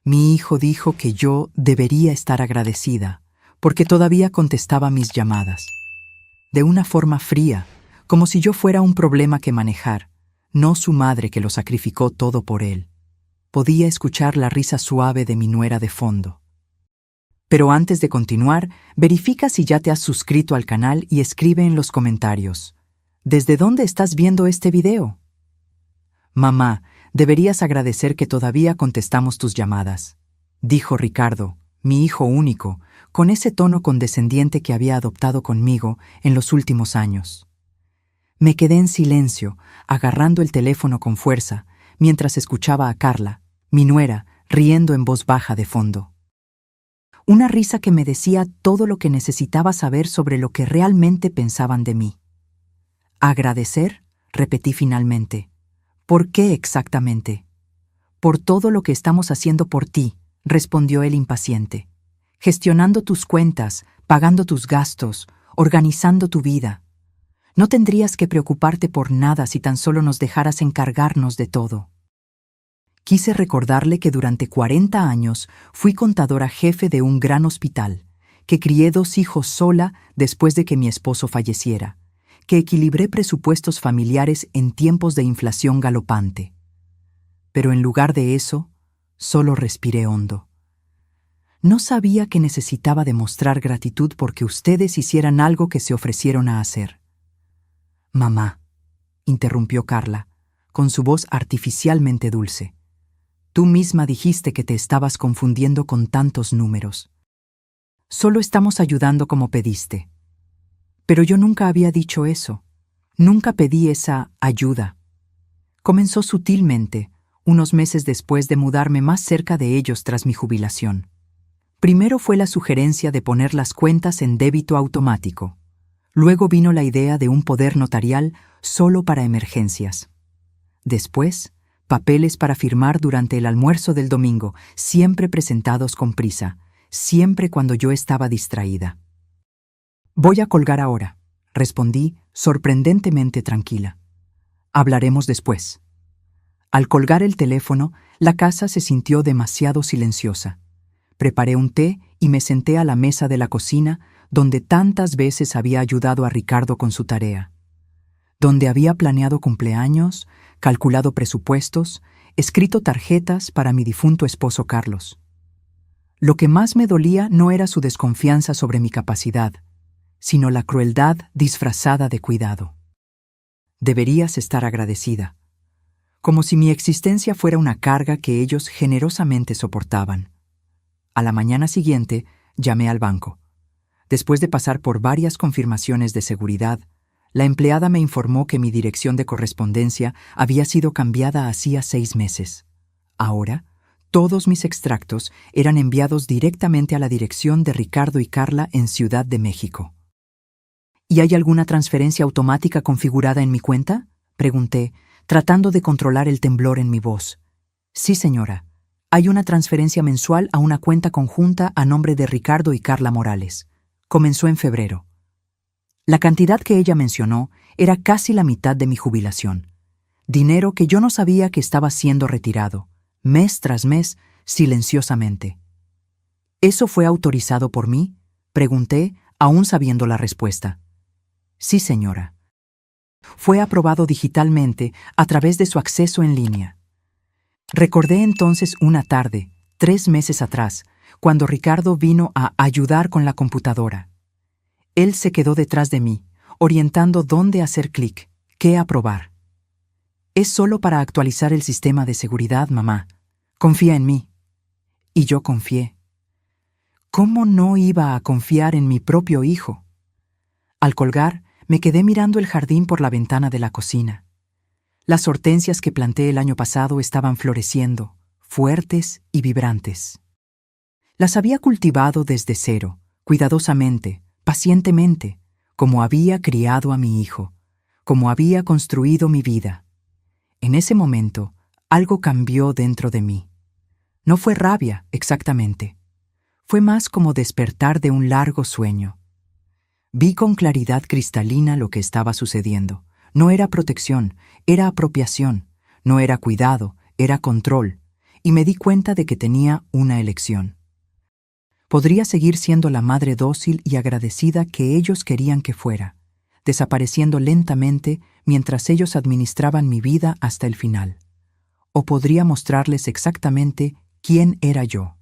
Mi hijo dijo que yo debería estar agradecida, porque todavía contestaba mis llamadas. De una forma fría, como si yo fuera un problema que manejar, no su madre que lo sacrificó todo por él. Podía escuchar la risa suave de mi nuera de fondo. Pero antes de continuar, verifica si ya te has suscrito al canal y escribe en los comentarios: ¿desde dónde estás viendo este video? Mamá, deberías agradecer que todavía contestamos tus llamadas, dijo Ricardo, mi hijo único, con ese tono condescendiente que había adoptado conmigo en los últimos años. Me quedé en silencio, agarrando el teléfono con fuerza, mientras escuchaba a Carla, mi nuera, riendo en voz baja de fondo. Una risa que me decía todo lo que necesitaba saber sobre lo que realmente pensaban de mí. ¿Agradecer?, repetí finalmente. ¿Por qué exactamente? Por todo lo que estamos haciendo por ti, respondió él impaciente. Gestionando tus cuentas, pagando tus gastos, organizando tu vida. No tendrías que preocuparte por nada si tan solo nos dejaras encargarnos de todo. Quise recordarle que durante 40 años fui contadora jefe de un gran hospital, que crié 2 hijos sola después de que mi esposo falleciera, que equilibré presupuestos familiares en tiempos de inflación galopante. Pero en lugar de eso, solo respiré hondo. No sabía que necesitaba demostrar gratitud porque ustedes hicieran algo que se ofrecieron a hacer. Mamá, interrumpió Carla, con su voz artificialmente dulce. Tú misma dijiste que te estabas confundiendo con tantos números. Solo estamos ayudando como pediste. Pero yo nunca había dicho eso. Nunca pedí esa ayuda. Comenzó sutilmente, unos meses después de mudarme más cerca de ellos tras mi jubilación. Primero fue la sugerencia de poner las cuentas en débito automático. Luego vino la idea de un poder notarial solo para emergencias. Después, papeles para firmar durante el almuerzo del domingo, siempre presentados con prisa, siempre cuando yo estaba distraída. Voy a colgar ahora, respondí, sorprendentemente tranquila. Hablaremos después. Al colgar el teléfono, la casa se sintió demasiado silenciosa. Preparé un té y me senté a la mesa de la cocina, donde tantas veces había ayudado a Ricardo con su tarea. Donde había planeado cumpleaños, calculado presupuestos, escrito tarjetas para mi difunto esposo Carlos. Lo que más me dolía no era su desconfianza sobre mi capacidad, sino la crueldad disfrazada de cuidado. Deberías estar agradecida, como si mi existencia fuera una carga que ellos generosamente soportaban. A la mañana siguiente, llamé al banco. Después de pasar por varias confirmaciones de seguridad, la empleada me informó que mi dirección de correspondencia había sido cambiada hacía 6 meses. Ahora, todos mis extractos eran enviados directamente a la dirección de Ricardo y Carla en Ciudad de México. ¿Y hay alguna transferencia automática configurada en mi cuenta?, pregunté, tratando de controlar el temblor en mi voz. Sí, señora. Hay una transferencia mensual a una cuenta conjunta a nombre de Ricardo y Carla Morales. Comenzó en febrero. La cantidad que ella mencionó era casi la mitad de mi jubilación. Dinero que yo no sabía que estaba siendo retirado, mes tras mes, silenciosamente. ¿Eso fue autorizado por mí?, pregunté, aún sabiendo la respuesta. Sí, señora. Fue aprobado digitalmente a través de su acceso en línea. Recordé entonces una tarde, 3 meses atrás, cuando Ricardo vino a ayudar con la computadora. Él se quedó detrás de mí, orientando dónde hacer clic, qué aprobar. Es solo para actualizar el sistema de seguridad, mamá. Confía en mí. Y yo confié. ¿Cómo no iba a confiar en mi propio hijo? Al colgar, me quedé mirando el jardín por la ventana de la cocina. Las hortensias que planté el año pasado estaban floreciendo, fuertes y vibrantes. Las había cultivado desde cero, cuidadosamente, pacientemente, como había criado a mi hijo, como había construido mi vida. En ese momento, algo cambió dentro de mí. No fue rabia, exactamente. Fue más como despertar de un largo sueño. Vi con claridad cristalina lo que estaba sucediendo. No era protección, era apropiación. No era cuidado, era control. y me di cuenta de que tenía una elección. Podría seguir siendo la madre dócil y agradecida que ellos querían que fuera, desapareciendo lentamente mientras ellos administraban mi vida hasta el final. O podría mostrarles exactamente quién era yo.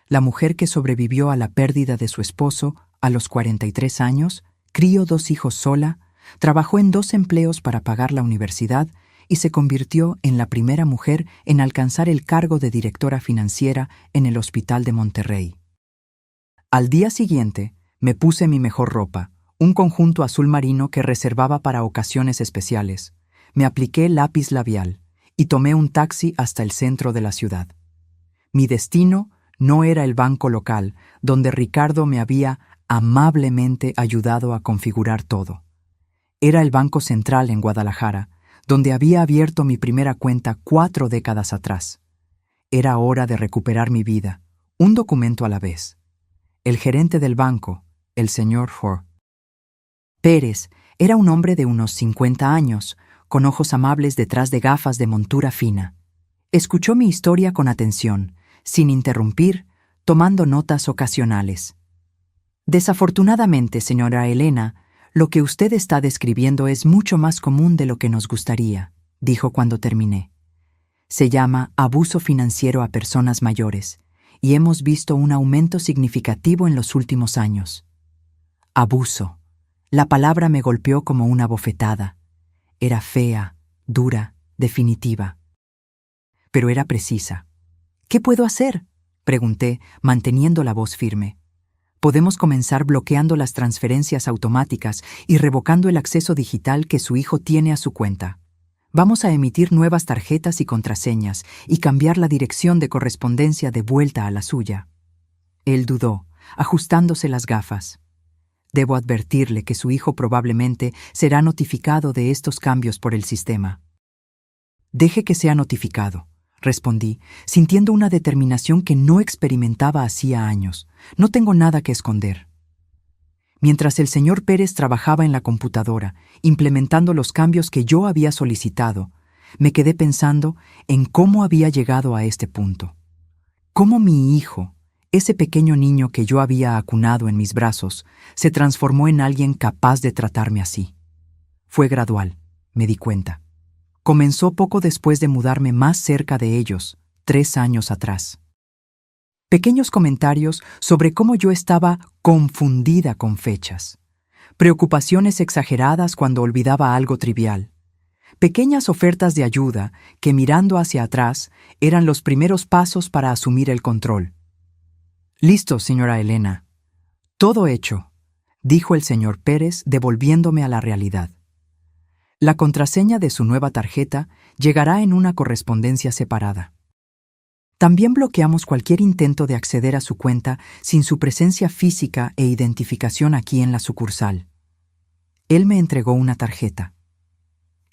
La mujer que sobrevivió a la pérdida de su esposo a los 43 años, crió 2 hijos sola, trabajó en 2 empleos para pagar la universidad y se convirtió en la primera mujer en alcanzar el cargo de directora financiera en el Hospital de Monterrey. Al día siguiente, me puse mi mejor ropa, un conjunto azul marino que reservaba para ocasiones especiales. Me apliqué lápiz labial y tomé un taxi hasta el centro de la ciudad. Mi destino no era el banco local, donde Ricardo me había amablemente ayudado a configurar todo. Era el Banco Central en Guadalajara, donde había abierto mi primera cuenta 4 décadas atrás. Era hora de recuperar mi vida, un documento a la vez. El gerente del banco, el señor Pérez, era un hombre de unos 50 años, con ojos amables detrás de gafas de montura fina. Escuchó mi historia con atención, sin interrumpir, tomando notas ocasionales. Desafortunadamente, señora Elena, lo que usted está describiendo es mucho más común de lo que nos gustaría, dijo cuando terminé. Se llama abuso financiero a personas mayores, y hemos visto un aumento significativo en los últimos años. Abuso. La palabra me golpeó como una bofetada. Era fea, dura, definitiva. Pero era precisa. ¿Qué puedo hacer?, pregunté, manteniendo la voz firme. Podemos comenzar bloqueando las transferencias automáticas y revocando el acceso digital que su hijo tiene a su cuenta. Vamos a emitir nuevas tarjetas y contraseñas y cambiar la dirección de correspondencia de vuelta a la suya. Él dudó, ajustándose las gafas. Debo advertirle que su hijo probablemente será notificado de estos cambios por el sistema. Deje que sea notificado, respondí, sintiendo una determinación que no experimentaba hacía años. No tengo nada que esconder. Mientras el señor Pérez trabajaba en la computadora, implementando los cambios que yo había solicitado, me quedé pensando en cómo había llegado a este punto. Cómo mi hijo, ese pequeño niño que yo había acunado en mis brazos, se transformó en alguien capaz de tratarme así. Fue gradual, me di cuenta. Comenzó poco después de mudarme más cerca de ellos, 3 años atrás. Pequeños comentarios sobre cómo yo estaba confundida con fechas. Preocupaciones exageradas cuando olvidaba algo trivial. Pequeñas ofertas de ayuda que, mirando hacia atrás, eran los primeros pasos para asumir el control. «Listo, señora Elena». «Todo hecho», dijo el señor Pérez, devolviéndome a la realidad. La contraseña de su nueva tarjeta llegará en una correspondencia separada. También bloqueamos cualquier intento de acceder a su cuenta sin su presencia física e identificación aquí en la sucursal. Él me entregó una tarjeta.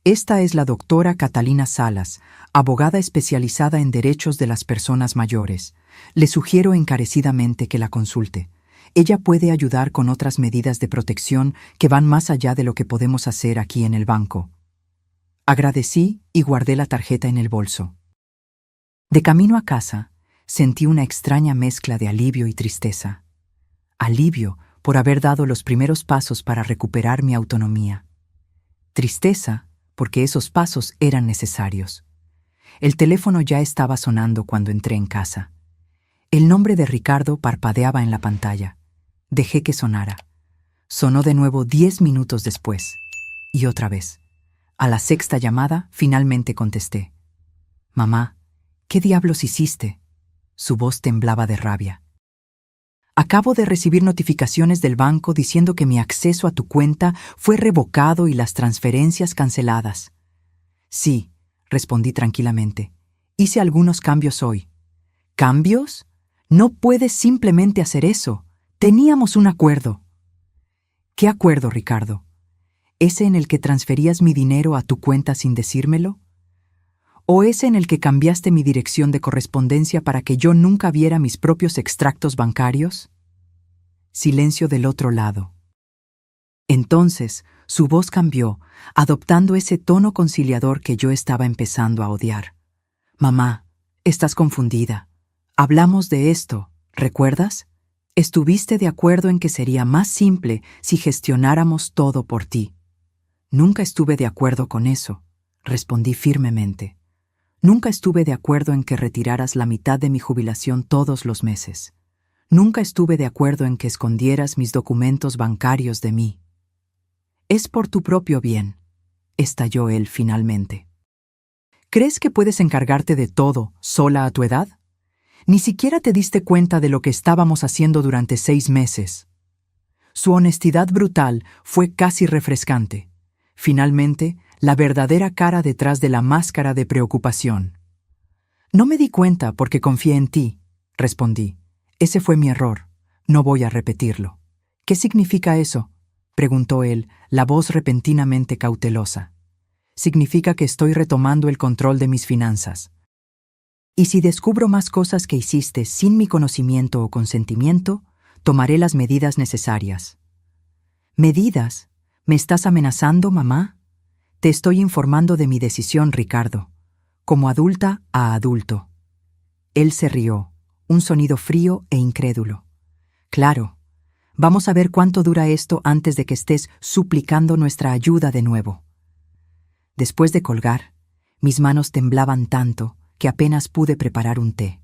Esta es la doctora Catalina Salas, abogada especializada en derechos de las personas mayores. Le sugiero encarecidamente que la consulte. Ella puede ayudar con otras medidas de protección que van más allá de lo que podemos hacer aquí en el banco. Agradecí y guardé la tarjeta en el bolso. De camino a casa, sentí una extraña mezcla de alivio y tristeza. Alivio por haber dado los primeros pasos para recuperar mi autonomía. Tristeza porque esos pasos eran necesarios. El teléfono ya estaba sonando cuando entré en casa. El nombre de Ricardo parpadeaba en la pantalla. Dejé que sonara. Sonó de nuevo 10 minutos después. Y otra vez. A la 6ª llamada, finalmente contesté. «Mamá, ¿qué diablos hiciste?». Su voz temblaba de rabia. «Acabo de recibir notificaciones del banco diciendo que mi acceso a tu cuenta fue revocado y las transferencias canceladas». «Sí», respondí tranquilamente. «Hice algunos cambios hoy». «¿Cambios? No puedes simplemente hacer eso. Teníamos un acuerdo». «¿Qué acuerdo, Ricardo? ¿Ese en el que transferías mi dinero a tu cuenta sin decírmelo? ¿O ese en el que cambiaste mi dirección de correspondencia para que yo nunca viera mis propios extractos bancarios?» Silencio del otro lado. Entonces, su voz cambió, adoptando ese tono conciliador que yo estaba empezando a odiar. «Mamá, Estás confundida. Hablamos de esto, ¿recuerdas? Estuviste de acuerdo en que sería más simple si gestionáramos todo por ti. Nunca estuve de acuerdo con eso, respondí firmemente. Nunca estuve de acuerdo en que retiraras la mitad de mi jubilación todos los meses. Nunca estuve de acuerdo en que escondieras mis documentos bancarios de mí. Es por tu propio bien, estalló él finalmente. ¿Crees que puedes encargarte de todo sola a tu edad? Ni siquiera te diste cuenta de lo que estábamos haciendo durante 6 meses. Su honestidad brutal fue casi refrescante. Finalmente, la verdadera cara detrás de la máscara de preocupación. No me di cuenta porque confié en ti, respondí. Ese fue mi error. No voy a repetirlo. ¿Qué significa eso?, preguntó él, la voz repentinamente cautelosa. Significa que estoy retomando el control de mis finanzas. Y si descubro más cosas que hiciste sin mi conocimiento o consentimiento, tomaré las medidas necesarias. ¿Medidas? ¿Me estás amenazando, mamá? Te estoy informando de mi decisión, Ricardo, como adulta a adulto. Él se rió, un sonido frío e incrédulo. Claro, vamos a ver cuánto dura esto antes de que estés suplicando nuestra ayuda de nuevo. Después de colgar, mis manos temblaban tanto que apenas pude preparar un té.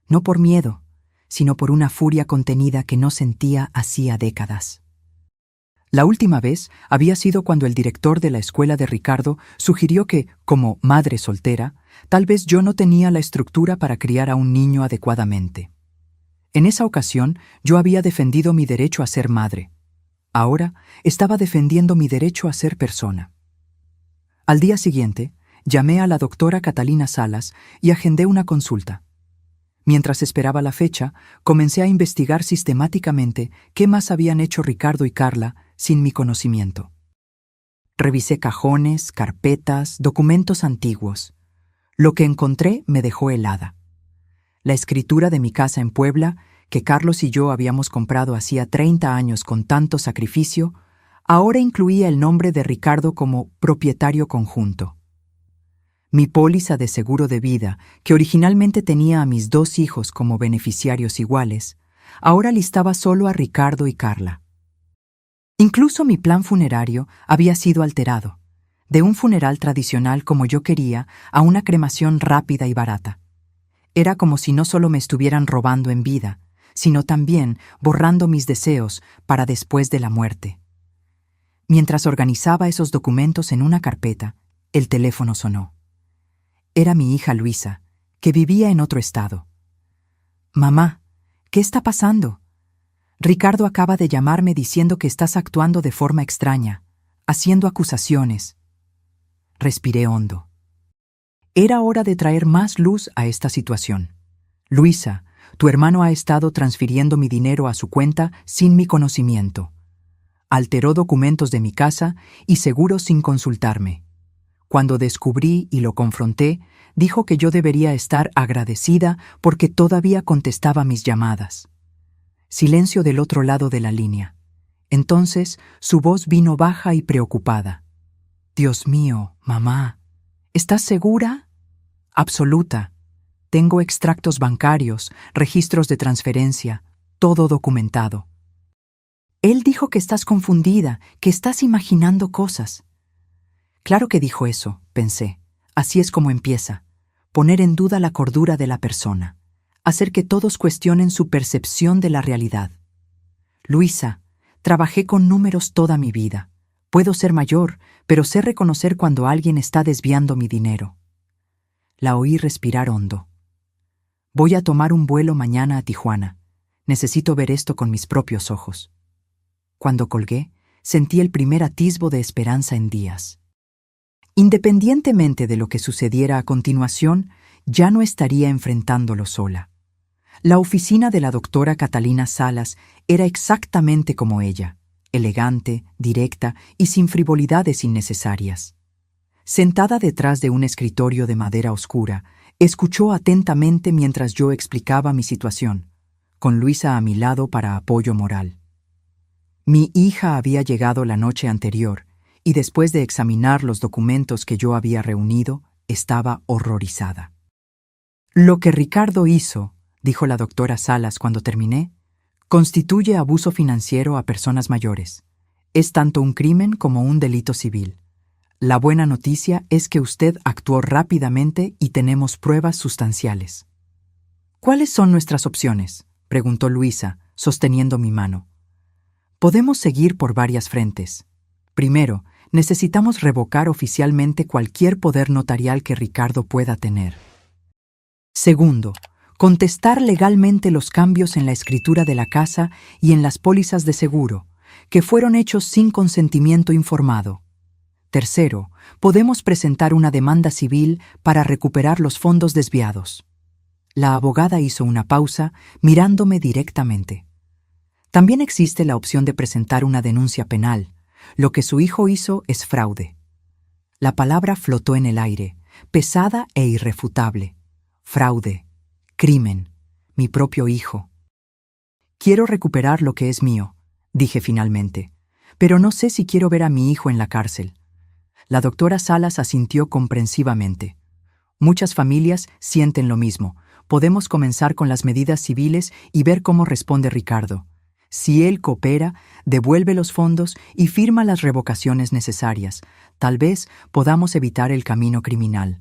No por miedo, sino por una furia contenida que no sentía hacía décadas. La última vez había sido cuando el director de la escuela de Ricardo sugirió que, como madre soltera, tal vez yo no tenía la estructura para criar a un niño adecuadamente. En esa ocasión, yo había defendido mi derecho a ser madre. Ahora estaba defendiendo mi derecho a ser persona. Al día siguiente, llamé a la doctora Catalina Salas y agendé una consulta. Mientras esperaba la fecha, comencé a investigar sistemáticamente qué más habían hecho Ricardo y Carla sin mi conocimiento. Revisé cajones, carpetas, documentos antiguos. Lo que encontré me dejó helada. La escritura de mi casa en Puebla, que Carlos y yo habíamos comprado hacía 30 años con tanto sacrificio, ahora incluía el nombre de Ricardo como propietario conjunto. Mi póliza de seguro de vida, que originalmente tenía a mis 2 hijos como beneficiarios iguales, ahora listaba solo a Ricardo y Carla. Incluso mi plan funerario había sido alterado, de un funeral tradicional como yo quería a una cremación rápida y barata. Era como si no solo me estuvieran robando en vida, sino también borrando mis deseos para después de la muerte. Mientras organizaba esos documentos en una carpeta, el teléfono sonó. Era mi hija Luisa, que vivía en otro estado. «Mamá, ¿qué está pasando? Ricardo acaba de llamarme diciendo que estás actuando de forma extraña, haciendo acusaciones». Respiré hondo. Era hora de traer más luz a esta situación. «Luisa, tu hermano ha estado transfiriendo mi dinero a su cuenta sin mi conocimiento. Alteró documentos de mi casa y seguros sin consultarme. Cuando descubrí y lo confronté, dijo que yo debería estar agradecida porque todavía contestaba mis llamadas». Silencio del otro lado de la línea. Entonces su voz vino baja y preocupada. «Dios mío, mamá, ¿estás segura?» «Absoluta. Tengo extractos bancarios, registros de transferencia, todo documentado». «Él dijo que estás confundida, que estás imaginando cosas». Claro que dijo eso, pensé. Así es como empieza. Poner en duda la cordura de la persona. Hacer que todos cuestionen su percepción de la realidad. «Luisa, trabajé con números toda mi vida. Puedo ser mayor, pero sé reconocer cuando alguien está desviando mi dinero». La oí respirar hondo. «Voy a tomar un vuelo mañana a Tijuana. Necesito ver esto con mis propios ojos». Cuando colgué, sentí el primer atisbo de esperanza en días. Independientemente de lo que sucediera a continuación, ya no estaría enfrentándolo sola. La oficina de la doctora Catalina Salas era exactamente como ella, elegante, directa y sin frivolidades innecesarias. Sentada detrás de un escritorio de madera oscura, escuchó atentamente mientras yo explicaba mi situación, con Luisa a mi lado para apoyo moral. Mi hija había llegado la noche anterior y después de examinar los documentos que yo había reunido, estaba horrorizada. Lo que Ricardo hizo, dijo la doctora Salas cuando terminé, constituye abuso financiero a personas mayores. Es tanto un crimen como un delito civil. La buena noticia es que usted actuó rápidamente y tenemos pruebas sustanciales. ¿Cuáles son nuestras opciones?, preguntó Luisa, sosteniendo mi mano. Podemos seguir por varias frentes. Primero, necesitamos revocar oficialmente cualquier poder notarial que Ricardo pueda tener. Segundo, contestar legalmente los cambios en la escritura de la casa y en las pólizas de seguro, que fueron hechos sin consentimiento informado. Tercero, podemos presentar una demanda civil para recuperar los fondos desviados. La abogada hizo una pausa, mirándome directamente. También existe la opción de presentar una denuncia penal. Lo que su hijo hizo es fraude. La palabra flotó en el aire, pesada e irrefutable. Fraude, crimen, mi propio hijo. Quiero recuperar lo que es mío, dije finalmente, pero no sé si quiero ver a mi hijo en la cárcel. La doctora Salas asintió comprensivamente. Muchas familias sienten lo mismo. Podemos comenzar con las medidas civiles y ver cómo responde Ricardo. Si él coopera, devuelve los fondos y firma las revocaciones necesarias, tal vez podamos evitar el camino criminal.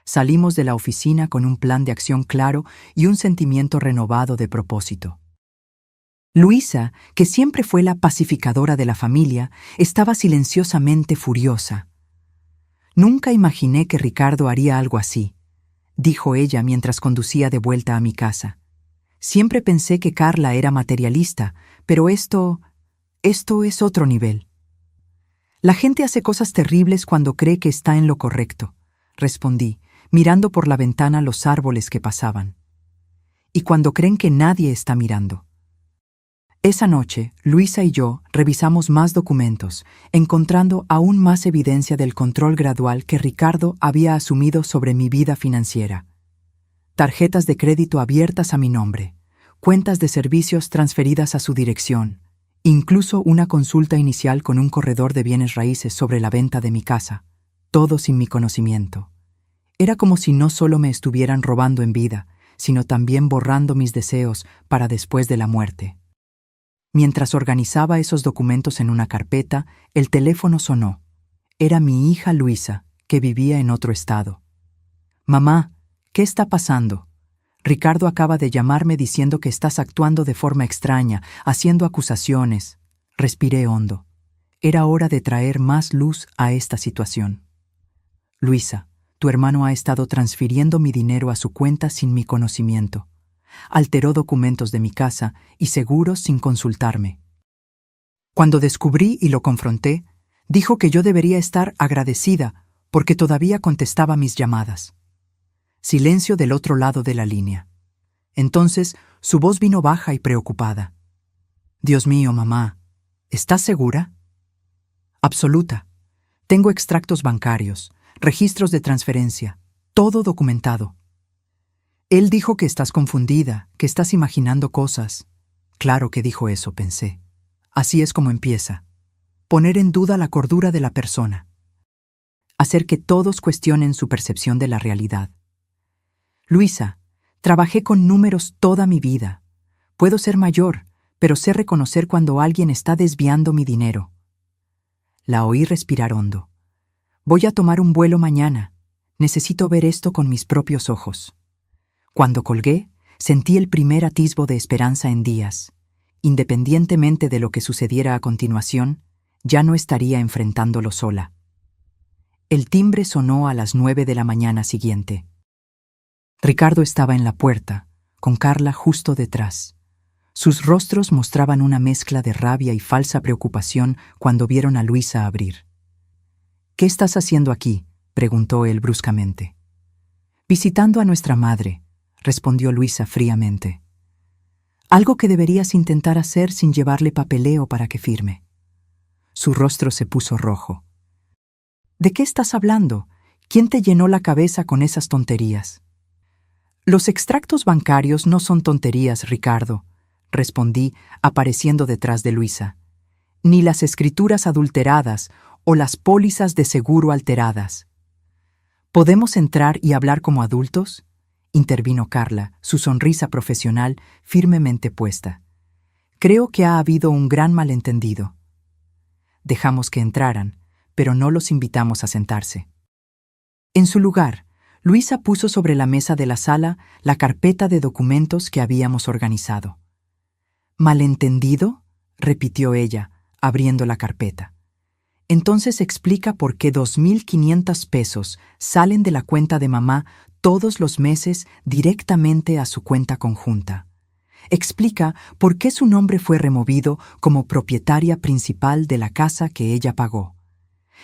Salimos de la oficina con un plan de acción claro y un sentimiento renovado de propósito. Luisa, que siempre fue la pacificadora de la familia, estaba silenciosamente furiosa. «Nunca imaginé que Ricardo haría algo así», dijo ella mientras conducía de vuelta a mi casa. «Siempre pensé que Carla era materialista, pero esto es otro nivel». «La gente hace cosas terribles cuando cree que está en lo correcto», respondí, mirando por la ventana los árboles que pasaban. «Y cuando creen que nadie está mirando». Esa noche, Luisa y yo revisamos más documentos, encontrando aún más evidencia del control gradual que Ricardo había asumido sobre mi vida financiera. Tarjetas de crédito abiertas a mi nombre, cuentas de servicios transferidas a su dirección, incluso una consulta inicial con un corredor de bienes raíces sobre la venta de mi casa, todo sin mi conocimiento. Era como si no solo me estuvieran robando en vida, sino también borrando mis deseos para después de la muerte. Mientras organizaba esos documentos en una carpeta, el teléfono sonó. Era mi hija Luisa, que vivía en otro estado. «Mamá, ¿qué está pasando? Ricardo acaba de llamarme diciendo que estás actuando de forma extraña, haciendo acusaciones». Respiré hondo. Era hora de traer más luz a esta situación. «Luisa, tu hermano ha estado transfiriendo mi dinero a su cuenta sin mi conocimiento. Alteró documentos de mi casa y seguros sin consultarme. Cuando descubrí y lo confronté, dijo que yo debería estar agradecida porque todavía contestaba mis llamadas». Silencio del otro lado de la línea. Entonces su voz vino baja y preocupada. «Dios mío, mamá, ¿estás segura?» «Absoluta. Tengo extractos bancarios, registros de transferencia, todo documentado». «Él dijo que estás confundida, que estás imaginando cosas». «Claro que dijo eso», pensé. Así es como empieza. Poner en duda la cordura de la persona. Hacer que todos cuestionen su percepción de la realidad. «Luisa, trabajé con números toda mi vida. Puedo ser mayor, pero sé reconocer cuando alguien está desviando mi dinero». La oí respirar hondo. «Voy a tomar un vuelo mañana. Necesito ver esto con mis propios ojos». Cuando colgué, sentí el primer atisbo de esperanza en días. Independientemente de lo que sucediera a continuación, ya no estaría enfrentándolo sola. El timbre sonó a las 9 de la mañana siguiente. Ricardo estaba en la puerta, con Carla justo detrás. Sus rostros mostraban una mezcla de rabia y falsa preocupación cuando vieron a Luisa abrir. «¿Qué estás haciendo aquí?», preguntó él bruscamente. «Visitando a nuestra madre», respondió Luisa fríamente. «Algo que deberías intentar hacer sin llevarle papeleo para que firme». Su rostro se puso rojo. «¿De qué estás hablando? ¿Quién te llenó la cabeza con esas tonterías?» «Los extractos bancarios no son tonterías, Ricardo», respondí, apareciendo detrás de Luisa. «Ni las escrituras adulteradas o las pólizas de seguro alteradas». «¿Podemos entrar y hablar como adultos?», intervino Carla, su sonrisa profesional firmemente puesta. Creo que ha habido un gran malentendido. Dejamos que entraran, pero no los invitamos a sentarse. En su lugar, Luisa puso sobre la mesa de la sala la carpeta de documentos que habíamos organizado. ¿Malentendido?, repitió ella, abriendo la carpeta. Entonces explica por qué 2.500 pesos salen de la cuenta de mamá todos los meses directamente a su cuenta conjunta. Explica por qué su nombre fue removido como propietaria principal de la casa que ella pagó.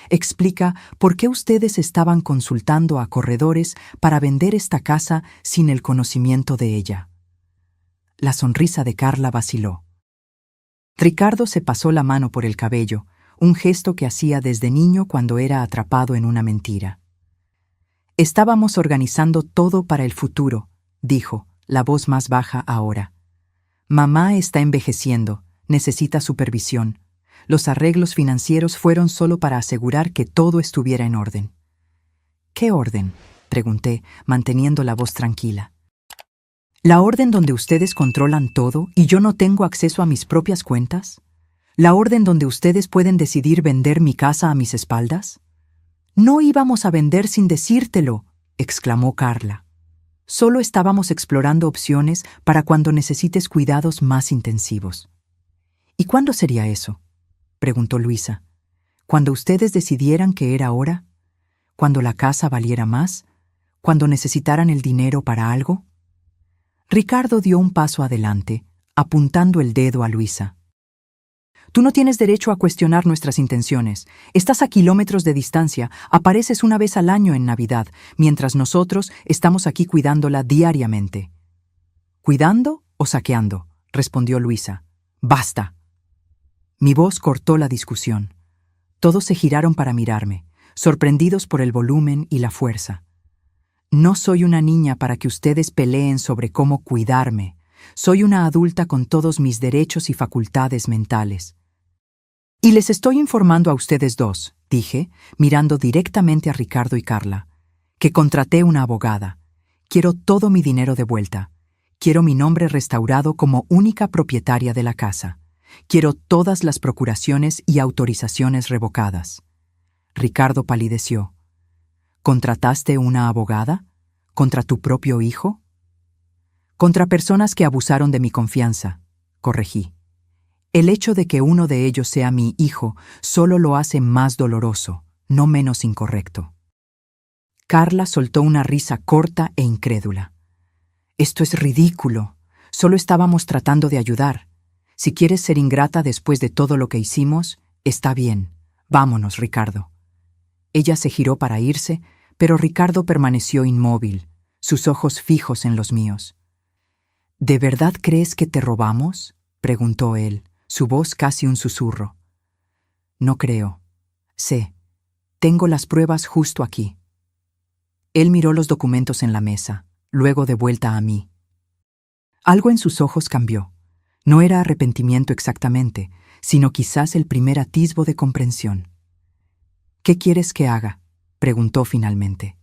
Explica por qué ustedes estaban consultando a corredores para vender esta casa sin el conocimiento de ella. La sonrisa de Carla vaciló. Ricardo se pasó la mano por el cabello, un gesto que hacía desde niño cuando era atrapado en una mentira. Estábamos organizando todo para el futuro, dijo, la voz más baja ahora. Mamá está envejeciendo, necesita supervisión. Los arreglos financieros fueron solo para asegurar que todo estuviera en orden. ¿Qué orden?, pregunté, manteniendo la voz tranquila. ¿La orden donde ustedes controlan todo y yo no tengo acceso a mis propias cuentas? ¿La orden donde ustedes pueden decidir vender mi casa a mis espaldas? No íbamos a vender sin decírtelo, exclamó Carla. Solo estábamos explorando opciones para cuando necesites cuidados más intensivos. ¿Y cuándo sería eso?, preguntó Luisa. ¿Cuando ustedes decidieran que era hora? ¿Cuando la casa valiera más? ¿Cuando necesitaran el dinero para algo? Ricardo dio un paso adelante, apuntando el dedo a Luisa. Tú no tienes derecho a cuestionar nuestras intenciones. Estás a kilómetros de distancia, apareces una vez al año en Navidad, mientras nosotros estamos aquí cuidándola diariamente. ¿Cuidando o saqueando?, respondió Luisa. ¡Basta! Mi voz cortó la discusión. Todos se giraron para mirarme, sorprendidos por el volumen y la fuerza. No soy una niña para que ustedes peleen sobre cómo cuidarme. Soy una adulta con todos mis derechos y facultades mentales. Y les estoy informando a ustedes dos, dije, mirando directamente a Ricardo y Carla, que contraté una abogada. Quiero todo mi dinero de vuelta. Quiero mi nombre restaurado como única propietaria de la casa. Quiero todas las procuraciones y autorizaciones revocadas. Ricardo palideció. ¿Contrataste una abogada? ¿Contra tu propio hijo? Contra personas que abusaron de mi confianza, corregí. El hecho de que uno de ellos sea mi hijo solo lo hace más doloroso, no menos incorrecto. Carla soltó una risa corta e incrédula. Esto es ridículo. Solo estábamos tratando de ayudar. Si quieres ser ingrata después de todo lo que hicimos, está bien. Vámonos, Ricardo. Ella se giró para irse, pero Ricardo permaneció inmóvil, sus ojos fijos en los míos. ¿De verdad crees que te robamos?, preguntó él, su voz casi un susurro. No creo. Sé. Tengo las pruebas justo aquí. Él miró los documentos en la mesa, luego de vuelta a mí. Algo en sus ojos cambió. No era arrepentimiento exactamente, sino quizás el primer atisbo de comprensión. ¿Qué quieres que haga?, preguntó finalmente.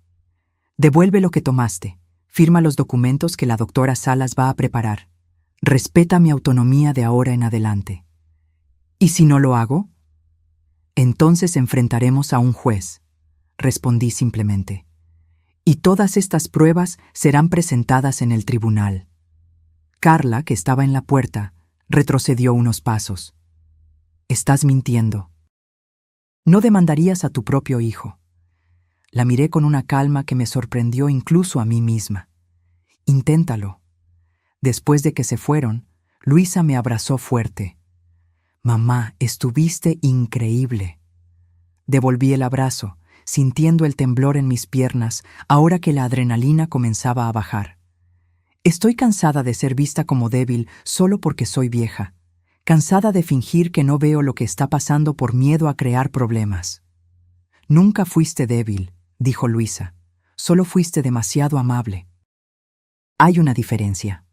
Devuelve lo que tomaste. Firma los documentos que la doctora Salas va a preparar. Respeta mi autonomía de ahora en adelante. ¿Y si no lo hago? Entonces enfrentaremos a un juez, respondí simplemente. Y todas estas pruebas serán presentadas en el tribunal. Carla, que estaba en la puerta, retrocedió unos pasos. Estás mintiendo. No demandarías a tu propio hijo. La miré con una calma que me sorprendió incluso a mí misma. Inténtalo. Después de que se fueron, Luisa me abrazó fuerte. Mamá, estuviste increíble. Devolví el abrazo, sintiendo el temblor en mis piernas ahora que la adrenalina comenzaba a bajar. Estoy cansada de ser vista como débil solo porque soy vieja. Cansada de fingir que no veo lo que está pasando por miedo a crear problemas. Nunca fuiste débil, dijo Luisa. Solo fuiste demasiado amable. Hay una diferencia.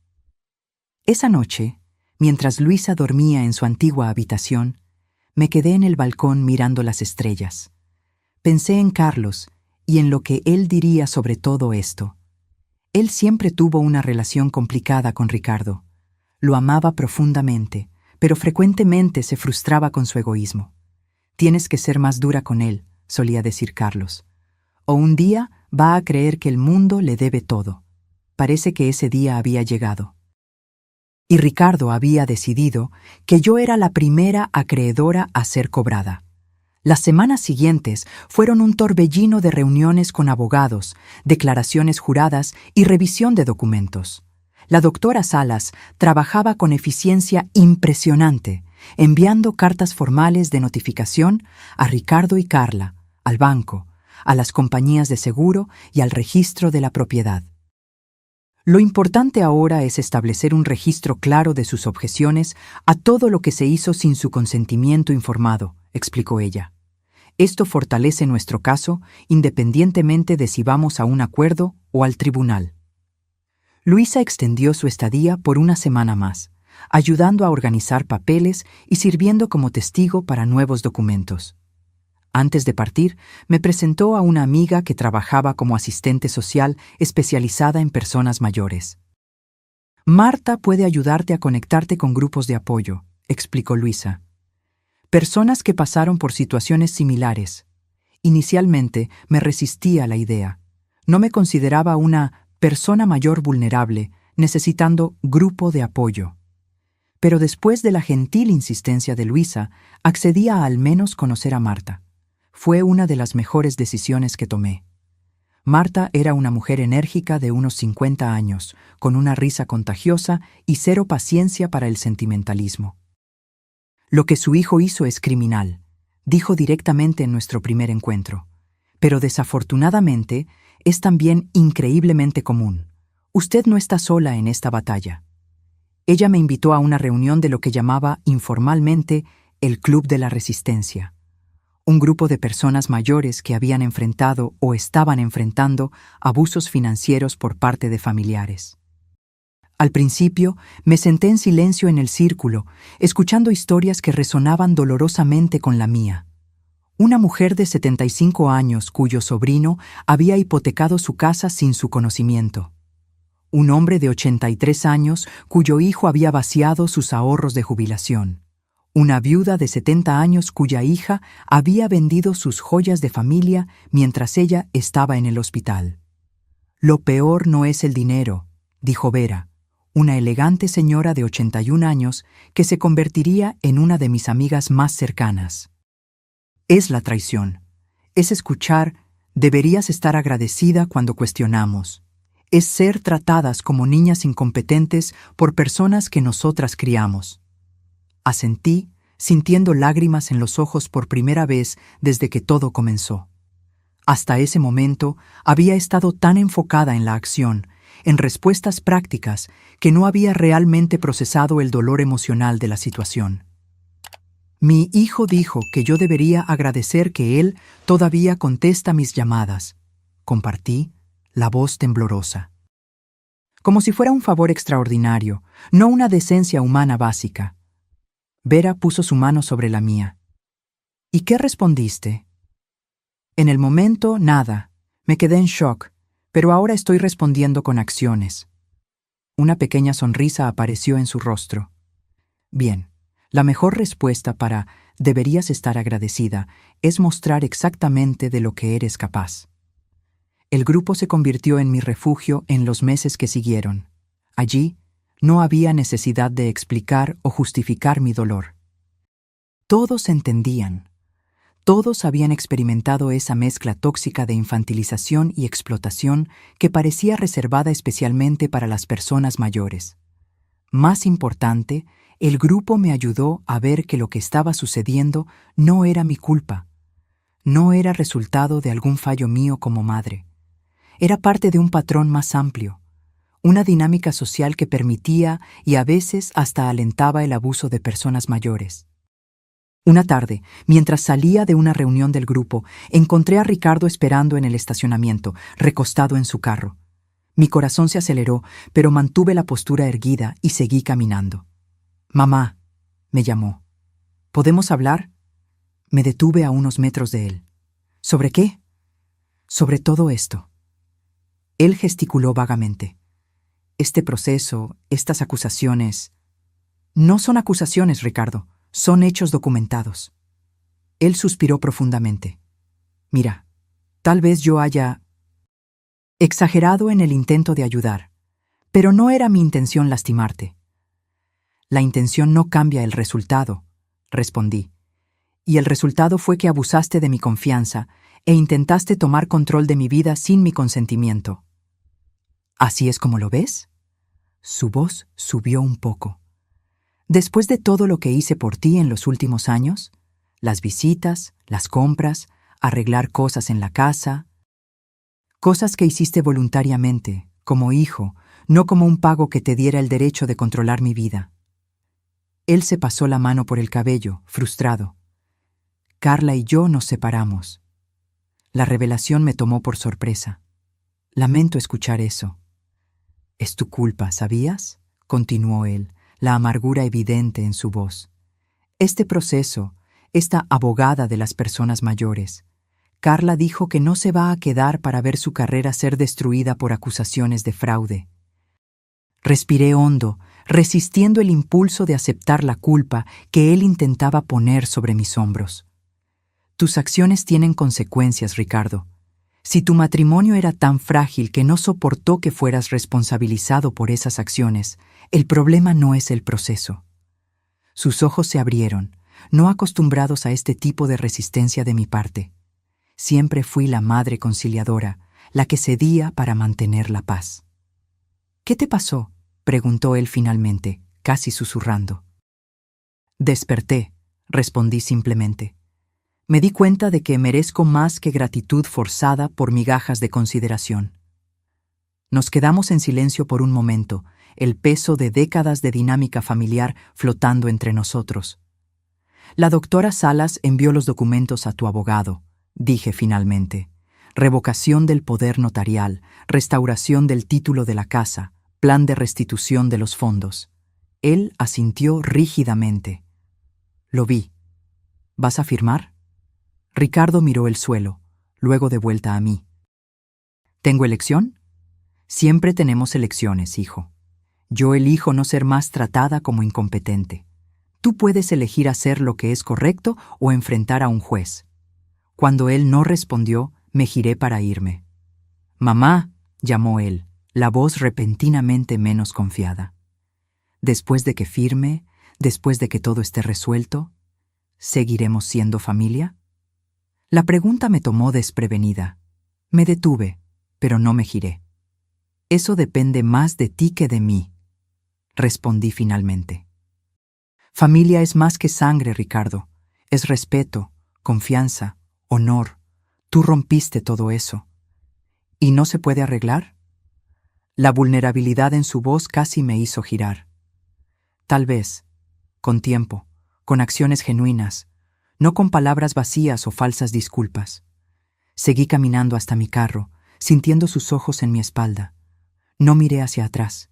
Esa noche, mientras Luisa dormía en su antigua habitación, me quedé en el balcón mirando las estrellas. Pensé en Carlos y en lo que él diría sobre todo esto. Él siempre tuvo una relación complicada con Ricardo. Lo amaba profundamente, pero frecuentemente se frustraba con su egoísmo. «Tienes que ser más dura con él», solía decir Carlos. «O un día va a creer que el mundo le debe todo». Parece que ese día había llegado. Y Ricardo había decidido que yo era la primera acreedora a ser cobrada. Las semanas siguientes fueron un torbellino de reuniones con abogados, declaraciones juradas y revisión de documentos. La doctora Salas trabajaba con eficiencia impresionante, enviando cartas formales de notificación a Ricardo y Carla, al banco, a las compañías de seguro y al registro de la propiedad. Lo importante ahora es establecer un registro claro de sus objeciones a todo lo que se hizo sin su consentimiento informado, explicó ella. Esto fortalece nuestro caso independientemente de si vamos a un acuerdo o al tribunal. Luisa extendió su estadía por una semana más, ayudando a organizar papeles y sirviendo como testigo para nuevos documentos. Antes de partir, me presentó a una amiga que trabajaba como asistente social especializada en personas mayores. «Marta puede ayudarte a conectarte con grupos de apoyo», explicó Luisa. «Personas que pasaron por situaciones similares. Inicialmente me resistía a la idea. No me consideraba una persona mayor vulnerable, necesitando grupo de apoyo. Pero después de la gentil insistencia de Luisa, accedí a al menos conocer a Marta. Fue una de las mejores decisiones que tomé. Marta era una mujer enérgica de unos 50 años, con una risa contagiosa y cero paciencia para el sentimentalismo. «Lo que su hijo hizo es criminal», dijo directamente en nuestro primer encuentro. «Pero desafortunadamente es también increíblemente común. Usted no está sola en esta batalla». Ella me invitó a una reunión de lo que llamaba informalmente el Club de la Resistencia. Un grupo de personas mayores que habían enfrentado o estaban enfrentando abusos financieros por parte de familiares. Al principio, me senté en silencio en el círculo, escuchando historias que resonaban dolorosamente con la mía. Una mujer de 75 años cuyo sobrino había hipotecado su casa sin su conocimiento. Un hombre de 83 años cuyo hijo había vaciado sus ahorros de jubilación. Una viuda de 70 años cuya hija había vendido sus joyas de familia mientras ella estaba en el hospital. «Lo peor no es el dinero», dijo Vera, una elegante señora de 81 años que se convertiría en una de mis amigas más cercanas. «Es la traición. Es escuchar, deberías estar agradecida cuando cuestionamos. Es ser tratadas como niñas incompetentes por personas que nosotras criamos». Asentí, sintiendo lágrimas en los ojos por primera vez desde que todo comenzó. Hasta ese momento había estado tan enfocada en la acción, en respuestas prácticas, que no había realmente procesado el dolor emocional de la situación. «Mi hijo dijo que yo debería agradecer que él todavía contesta mis llamadas», compartí, la voz temblorosa. Como si fuera un favor extraordinario, no una decencia humana básica. Vera puso su mano sobre la mía. «¿Y qué respondiste?» «En el momento, nada. Me quedé en shock, pero ahora estoy respondiendo con acciones». Una pequeña sonrisa apareció en su rostro. «Bien, la mejor respuesta para «deberías estar agradecida» es mostrar exactamente de lo que eres capaz». El grupo se convirtió en mi refugio en los meses que siguieron. Allí, no había necesidad de explicar o justificar mi dolor. Todos entendían. Todos habían experimentado esa mezcla tóxica de infantilización y explotación que parecía reservada especialmente para las personas mayores. Más importante, el grupo me ayudó a ver que lo que estaba sucediendo no era mi culpa. No era resultado de algún fallo mío como madre. Era parte de un patrón más amplio. Una dinámica social que permitía y a veces hasta alentaba el abuso de personas mayores. Una tarde, mientras salía de una reunión del grupo, encontré a Ricardo esperando en el estacionamiento, recostado en su carro. Mi corazón se aceleró, pero mantuve la postura erguida y seguí caminando. «Mamá», me llamó. «¿Podemos hablar?» Me detuve a unos metros de él. «¿Sobre qué?» «Sobre todo esto». Él gesticuló vagamente. Este proceso, estas acusaciones... No son acusaciones, Ricardo, son hechos documentados. Él suspiró profundamente. Mira, tal vez yo haya exagerado en el intento de ayudar, pero no era mi intención lastimarte. La intención no cambia el resultado, respondí, y el resultado fue que abusaste de mi confianza e intentaste tomar control de mi vida sin mi consentimiento. ¿Así es como lo ves? Su voz subió un poco. Después de todo lo que hice por ti en los últimos años, las visitas, las compras, arreglar cosas en la casa, cosas que hiciste voluntariamente, como hijo, no como un pago que te diera el derecho de controlar mi vida. Él se pasó la mano por el cabello, frustrado. Carla y yo nos separamos. La revelación me tomó por sorpresa. Lamento escuchar eso. Es tu culpa, ¿sabías? Continuó él, la amargura evidente en su voz. Este proceso, esta abogada de las personas mayores, Carla dijo que no se va a quedar para ver su carrera ser destruida por acusaciones de fraude. Respiré hondo, resistiendo el impulso de aceptar la culpa que él intentaba poner sobre mis hombros. Tus acciones tienen consecuencias, Ricardo. Si tu matrimonio era tan frágil que no soportó que fueras responsabilizado por esas acciones, el problema no es el proceso. Sus ojos se abrieron, no acostumbrados a este tipo de resistencia de mi parte. Siempre fui la madre conciliadora, la que cedía para mantener la paz. ¿Qué te pasó?, preguntó él finalmente, casi susurrando. Desperté, respondí simplemente. Me di cuenta de que merezco más que gratitud forzada por migajas de consideración. Nos quedamos en silencio por un momento, el peso de décadas de dinámica familiar flotando entre nosotros. La doctora Salas envió los documentos a tu abogado, dije finalmente. Revocación del poder notarial, restauración del título de la casa, plan de restitución de los fondos. Él asintió rígidamente. Lo vi. ¿Vas a firmar? Ricardo miró el suelo, luego de vuelta a mí. ¿Tengo elección? Siempre tenemos elecciones, hijo. Yo elijo no ser más tratada como incompetente. Tú puedes elegir hacer lo que es correcto o enfrentar a un juez. Cuando él no respondió, me giré para irme. «Mamá», llamó él, la voz repentinamente menos confiada. «Después de que firme, después de que todo esté resuelto, ¿seguiremos siendo familia?» La pregunta me tomó desprevenida. Me detuve, pero no me giré. «Eso depende más de ti que de mí», respondí finalmente. Familia es más que sangre, Ricardo. Es respeto, confianza, honor. Tú rompiste todo eso. ¿Y no se puede arreglar? La vulnerabilidad en su voz casi me hizo girar. Tal vez, con tiempo, con acciones genuinas, no con palabras vacías o falsas disculpas. Seguí caminando hasta mi carro, sintiendo sus ojos en mi espalda. No miré hacia atrás.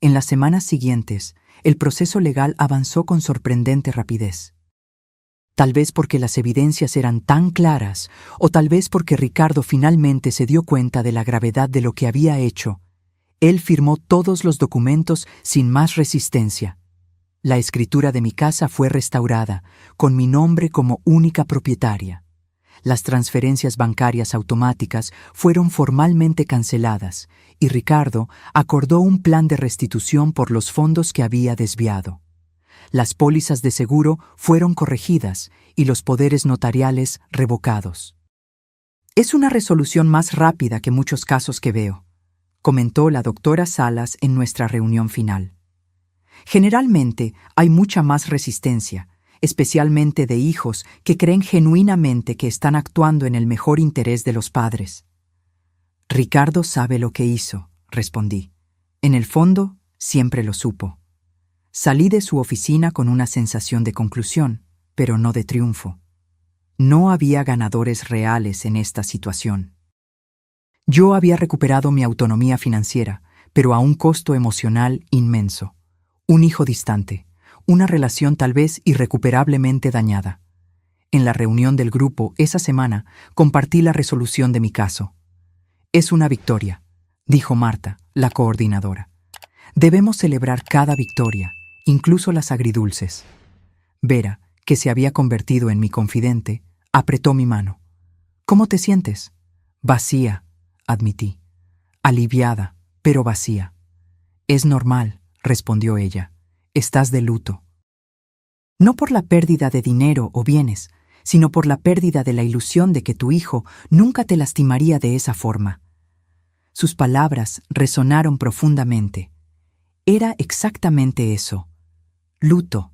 En las semanas siguientes, el proceso legal avanzó con sorprendente rapidez. Tal vez porque las evidencias eran tan claras, o tal vez porque Ricardo finalmente se dio cuenta de la gravedad de lo que había hecho. Él firmó todos los documentos sin más resistencia. La escritura de mi casa fue restaurada, con mi nombre como única propietaria. Las transferencias bancarias automáticas fueron formalmente canceladas y Ricardo acordó un plan de restitución por los fondos que había desviado. Las pólizas de seguro fueron corregidas y los poderes notariales revocados. «Es una resolución más rápida que muchos casos que veo», comentó la doctora Salas en nuestra reunión final. «Generalmente hay mucha más resistencia, especialmente de hijos que creen genuinamente que están actuando en el mejor interés de los padres». «Ricardo sabe lo que hizo», respondí. «En el fondo, siempre lo supo». Salí de su oficina con una sensación de conclusión, pero no de triunfo. No había ganadores reales en esta situación. Yo había recuperado mi autonomía financiera, pero a un costo emocional inmenso. Un hijo distante, una relación tal vez irrecuperablemente dañada. En la reunión del grupo esa semana compartí la resolución de mi caso. «Es una victoria», dijo Marta, la coordinadora. Debemos celebrar cada victoria, incluso las agridulces. Vera, que se había convertido en mi confidente, apretó mi mano. ¿Cómo te sientes? Vacía, admití. Aliviada, pero vacía. Es normal, respondió ella. Estás de luto. No por la pérdida de dinero o bienes, sino por la pérdida de la ilusión de que tu hijo nunca te lastimaría de esa forma. Sus palabras resonaron profundamente. Era exactamente eso. Luto.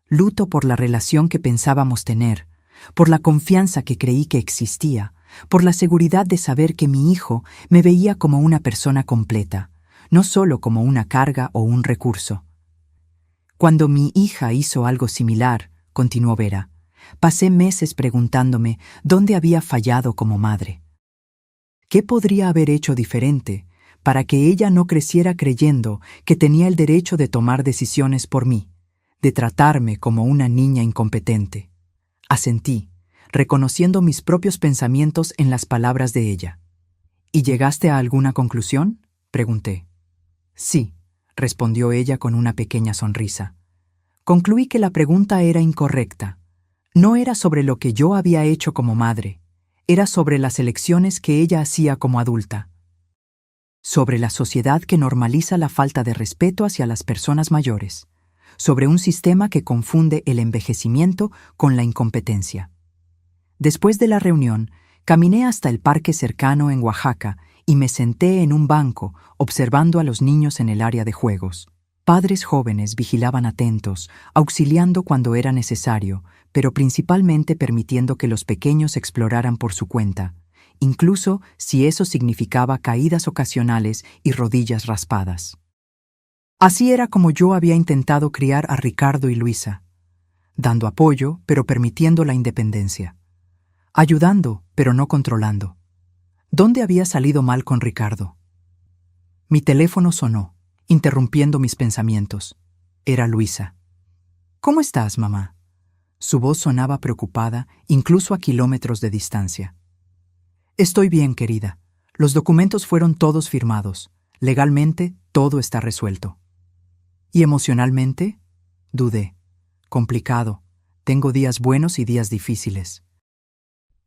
Luto por la relación que pensábamos tener, por la confianza que creí que existía, por la seguridad de saber que mi hijo me veía como una persona completa, no solo como una carga o un recurso. Cuando mi hija hizo algo similar, continuó Vera, pasé meses preguntándome dónde había fallado como madre. ¿Qué podría haber hecho diferente para que ella no creciera creyendo que tenía el derecho de tomar decisiones por mí, de tratarme como una niña incompetente? Asentí, reconociendo mis propios pensamientos en las palabras de ella. ¿Y llegaste a alguna conclusión?, pregunté. Sí, respondió ella con una pequeña sonrisa. Concluí que la pregunta era incorrecta. No era sobre lo que yo había hecho como madre, era sobre las elecciones que ella hacía como adulta. Sobre la sociedad que normaliza la falta de respeto hacia las personas mayores, sobre un sistema que confunde el envejecimiento con la incompetencia. Después de la reunión, caminé hasta el parque cercano en Oaxaca y me senté en un banco observando a los niños en el área de juegos. Padres jóvenes vigilaban atentos, auxiliando cuando era necesario, pero principalmente permitiendo que los pequeños exploraran por su cuenta, incluso si eso significaba caídas ocasionales y rodillas raspadas. Así era como yo había intentado criar a Ricardo y Luisa, dando apoyo, pero permitiendo la independencia. Ayudando, pero no controlando. ¿Dónde había salido mal con Ricardo? Mi teléfono sonó, interrumpiendo mis pensamientos. Era Luisa. ¿Cómo estás, mamá? Su voz sonaba preocupada, incluso a kilómetros de distancia. Estoy bien, querida. Los documentos fueron todos firmados. Legalmente, todo está resuelto. ¿Y emocionalmente? Dudé. Complicado. Tengo días buenos y días difíciles.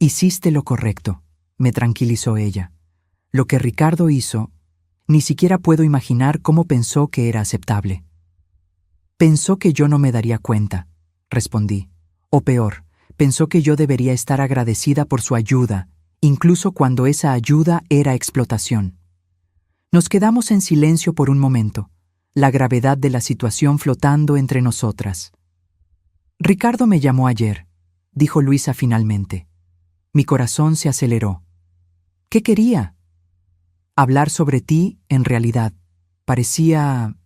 Hiciste lo correcto, me tranquilizó ella. Lo que Ricardo hizo, ni siquiera puedo imaginar cómo pensó que era aceptable. Pensó que yo no me daría cuenta, respondí. O peor, pensó que yo debería estar agradecida por su ayuda, incluso cuando esa ayuda era explotación. Nos quedamos en silencio por un momento, la gravedad de la situación flotando entre nosotras. Ricardo me llamó ayer, dijo Luisa finalmente. Mi corazón se aceleró. ¿Qué quería? Hablar sobre ti, en realidad, parecía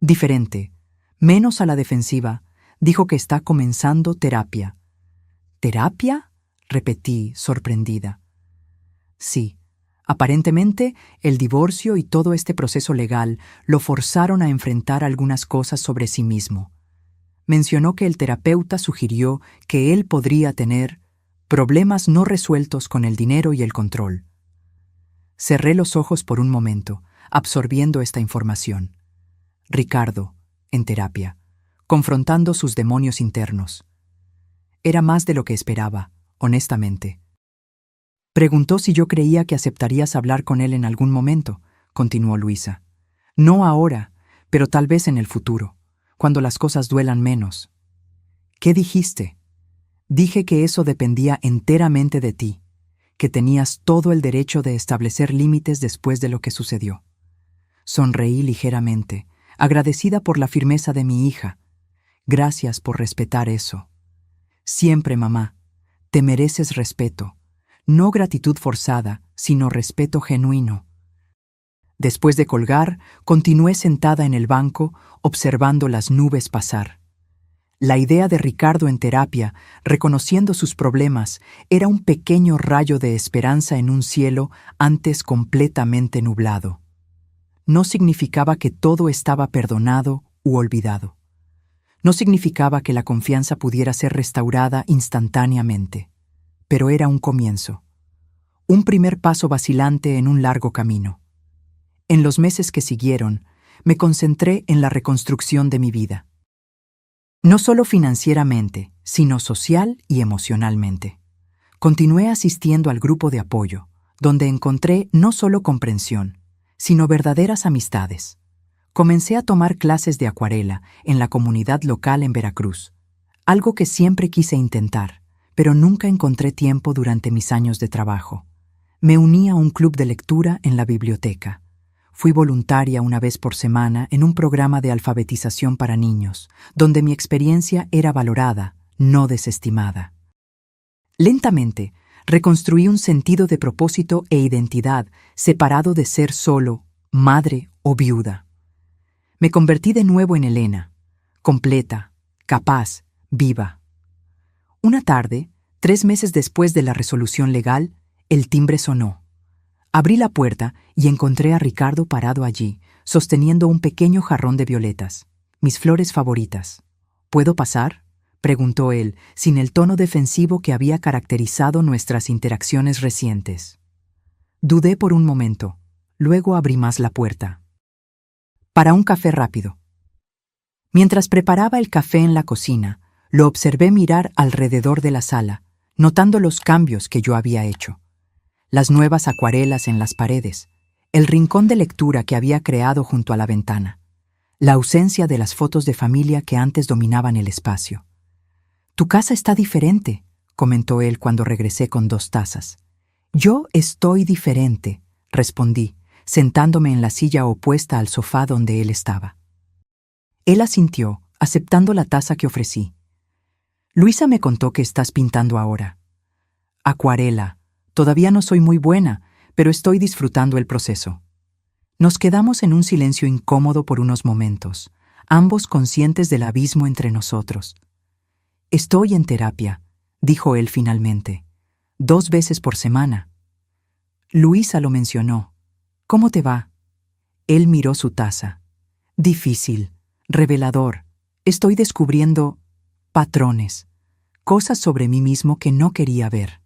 diferente, menos a la defensiva. Dijo que está comenzando terapia. ¿Terapia?, repetí, sorprendida. Sí, aparentemente el divorcio y todo este proceso legal lo forzaron a enfrentar algunas cosas sobre sí mismo. Mencionó que el terapeuta sugirió que él podría tener problemas no resueltos con el dinero y el control. Cerré los ojos por un momento, absorbiendo esta información. Ricardo, en terapia, confrontando sus demonios internos. Era más de lo que esperaba, honestamente. Preguntó si yo creía que aceptarías hablar con él en algún momento, continuó Luisa. No ahora, pero tal vez en el futuro, cuando las cosas duelan menos. ¿Qué dijiste? Dije que eso dependía enteramente de ti, que tenías todo el derecho de establecer límites después de lo que sucedió. Sonreí ligeramente, agradecida por la firmeza de mi hija. Gracias por respetar eso. Siempre, mamá, te mereces respeto, no gratitud forzada, sino respeto genuino. Después de colgar, continué sentada en el banco, observando las nubes pasar. La idea de Ricardo en terapia, reconociendo sus problemas, era un pequeño rayo de esperanza en un cielo antes completamente nublado. No significaba que todo estaba perdonado u olvidado. No significaba que la confianza pudiera ser restaurada instantáneamente, pero era un comienzo. un primer paso vacilante en un largo camino. En los meses que siguieron, me concentré en la reconstrucción de mi vida. No solo financieramente, sino social y emocionalmente. Continué asistiendo al grupo de apoyo, donde encontré no solo comprensión, sino verdaderas amistades. Comencé a tomar clases de acuarela en la comunidad local en Veracruz, algo que siempre quise intentar, pero nunca encontré tiempo durante mis años de trabajo. Me uní a un club de lectura en la biblioteca. Fui voluntaria una vez por semana en un programa de alfabetización para niños, donde mi experiencia era valorada, no desestimada. Lentamente, reconstruí un sentido de propósito e identidad separado de ser solo, madre o viuda. Me convertí de nuevo en Elena, completa, capaz, viva. Una tarde, 3 meses después de la resolución legal, el timbre sonó. Abrí la puerta y encontré a Ricardo parado allí, sosteniendo un pequeño jarrón de violetas, mis flores favoritas. ¿Puedo pasar?, preguntó él, sin el tono defensivo que había caracterizado nuestras interacciones recientes. Dudé por un momento, luego abrí más la puerta. Para un café rápido. Mientras preparaba el café en la cocina, lo observé mirar alrededor de la sala, notando los cambios que yo había hecho. Las nuevas acuarelas en las paredes, el rincón de lectura que había creado junto a la ventana, la ausencia de las fotos de familia que antes dominaban el espacio. «Tu casa está diferente», comentó él cuando regresé con 2 tazas. «Yo estoy diferente», respondí, sentándome en la silla opuesta al sofá donde él estaba. Él asintió, aceptando la taza que ofrecí. «Luisa me contó que estás pintando ahora». «Acuarela. Todavía no soy muy buena, pero estoy disfrutando el proceso». Nos quedamos en un silencio incómodo por unos momentos, ambos conscientes del abismo entre nosotros. «Estoy en terapia», dijo él finalmente, 2 veces por semana. Luisa lo mencionó. «¿Cómo te va?» Él miró su taza. «Difícil, revelador. Estoy descubriendo patrones, cosas sobre mí mismo que no quería ver».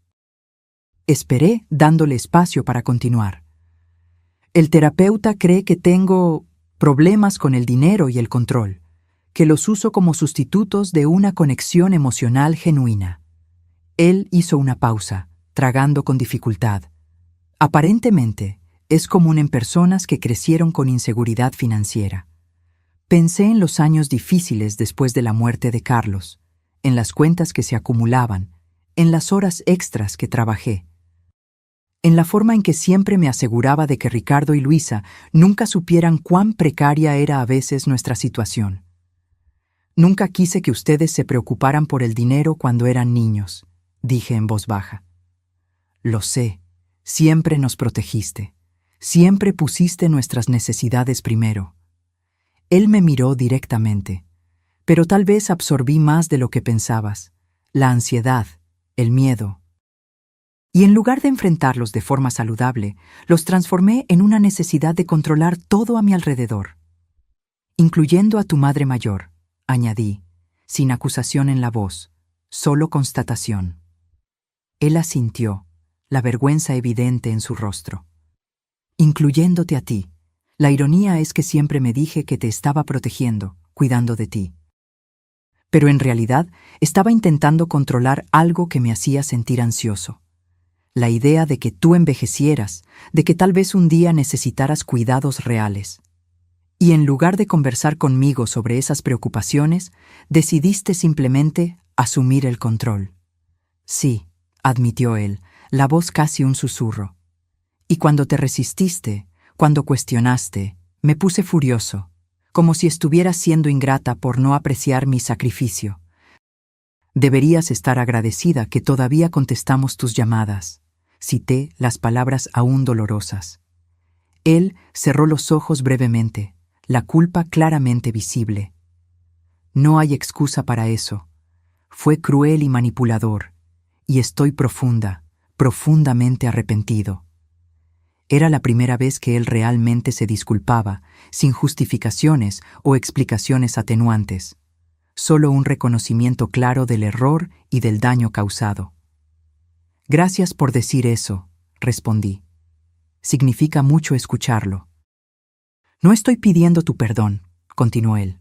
Esperé, dándole espacio para continuar. «El terapeuta cree que tengo problemas con el dinero y el control, que los uso como sustitutos de una conexión emocional genuina». Él hizo una pausa, tragando con dificultad. «Aparentemente, es común en personas que crecieron con inseguridad financiera». Pensé en los años difíciles después de la muerte de Carlos, en las cuentas que se acumulaban, en las horas extras que trabajé, en la forma en que siempre me aseguraba de que Ricardo y Luisa nunca supieran cuán precaria era a veces nuestra situación. «Nunca quise que ustedes se preocuparan por el dinero cuando eran niños», dije en voz baja. «Lo sé, siempre nos protegiste, siempre pusiste nuestras necesidades primero». Él me miró directamente. «Pero tal vez absorbí más de lo que pensabas, la ansiedad, el miedo. Y en lugar de enfrentarlos de forma saludable, los transformé en una necesidad de controlar todo a mi alrededor. Incluyendo a tu madre mayor», añadí, sin acusación en la voz, solo constatación. Él asintió, la vergüenza evidente en su rostro. «Incluyéndote a ti. La ironía es que siempre me dije que te estaba protegiendo, cuidando de ti. Pero en realidad estaba intentando controlar algo que me hacía sentir ansioso. La idea de que tú envejecieras, de que tal vez un día necesitaras cuidados reales. Y en lugar de conversar conmigo sobre esas preocupaciones, decidiste simplemente asumir el control». «Sí», admitió él, la voz casi un susurro. «Y cuando te resististe, cuando cuestionaste, me puse furioso, como si estuvieras siendo ingrata por no apreciar mi sacrificio. Deberías estar agradecida que todavía contestamos tus llamadas». Cité las palabras aún dolorosas. Él cerró los ojos brevemente, la culpa claramente visible. «No hay excusa para eso. Fue cruel y manipulador, y estoy profundamente arrepentido». Era la primera vez que él realmente se disculpaba, sin justificaciones o explicaciones atenuantes. Solo un reconocimiento claro del error y del daño causado. «Gracias por decir eso», respondí. Significa mucho escucharlo. No estoy pidiendo tu perdón, continuó él.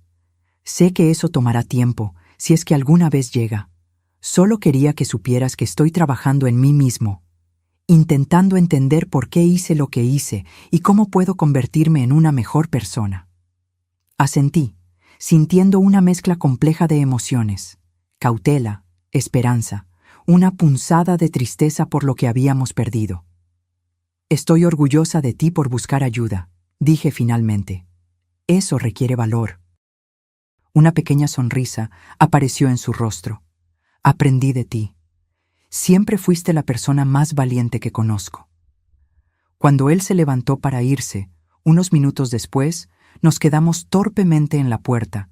Sé que eso tomará tiempo, si es que alguna vez llega. Solo quería que supieras que estoy trabajando en mí mismo, intentando entender por qué hice lo que hice y cómo puedo convertirme en una mejor persona. Asentí, sintiendo una mezcla compleja de emociones: cautela, esperanza, una punzada de tristeza por lo que habíamos perdido. Estoy orgullosa de ti por buscar ayuda, dije finalmente. Eso requiere valor. Una pequeña sonrisa apareció en su rostro. Aprendí de ti. Siempre fuiste la persona más valiente que conozco. Cuando él se levantó para irse, unos minutos después, nos quedamos torpemente en la puerta,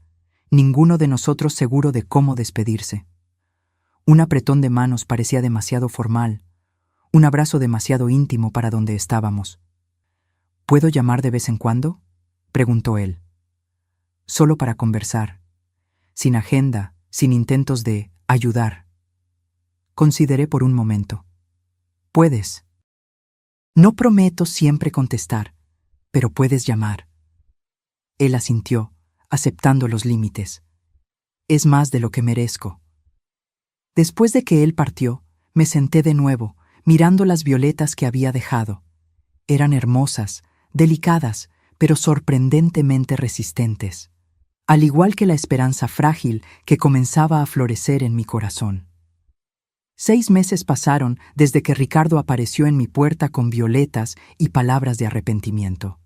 ninguno de nosotros seguro de cómo despedirse. Un apretón de manos parecía demasiado formal, un abrazo demasiado íntimo para donde estábamos. ¿Puedo llamar de vez en cuando?, preguntó él. Solo para conversar, sin agenda, sin intentos de ayudar. Consideré por un momento. Puedes. No prometo siempre contestar, pero puedes llamar. Él asintió, aceptando los límites. Es más de lo que merezco. Después de que él partió, me senté de nuevo, mirando las violetas que había dejado. Eran hermosas, delicadas, pero sorprendentemente resistentes, al igual que la esperanza frágil que comenzaba a florecer en mi corazón. 6 meses pasaron desde que Ricardo apareció en mi puerta con violetas y palabras de arrepentimiento.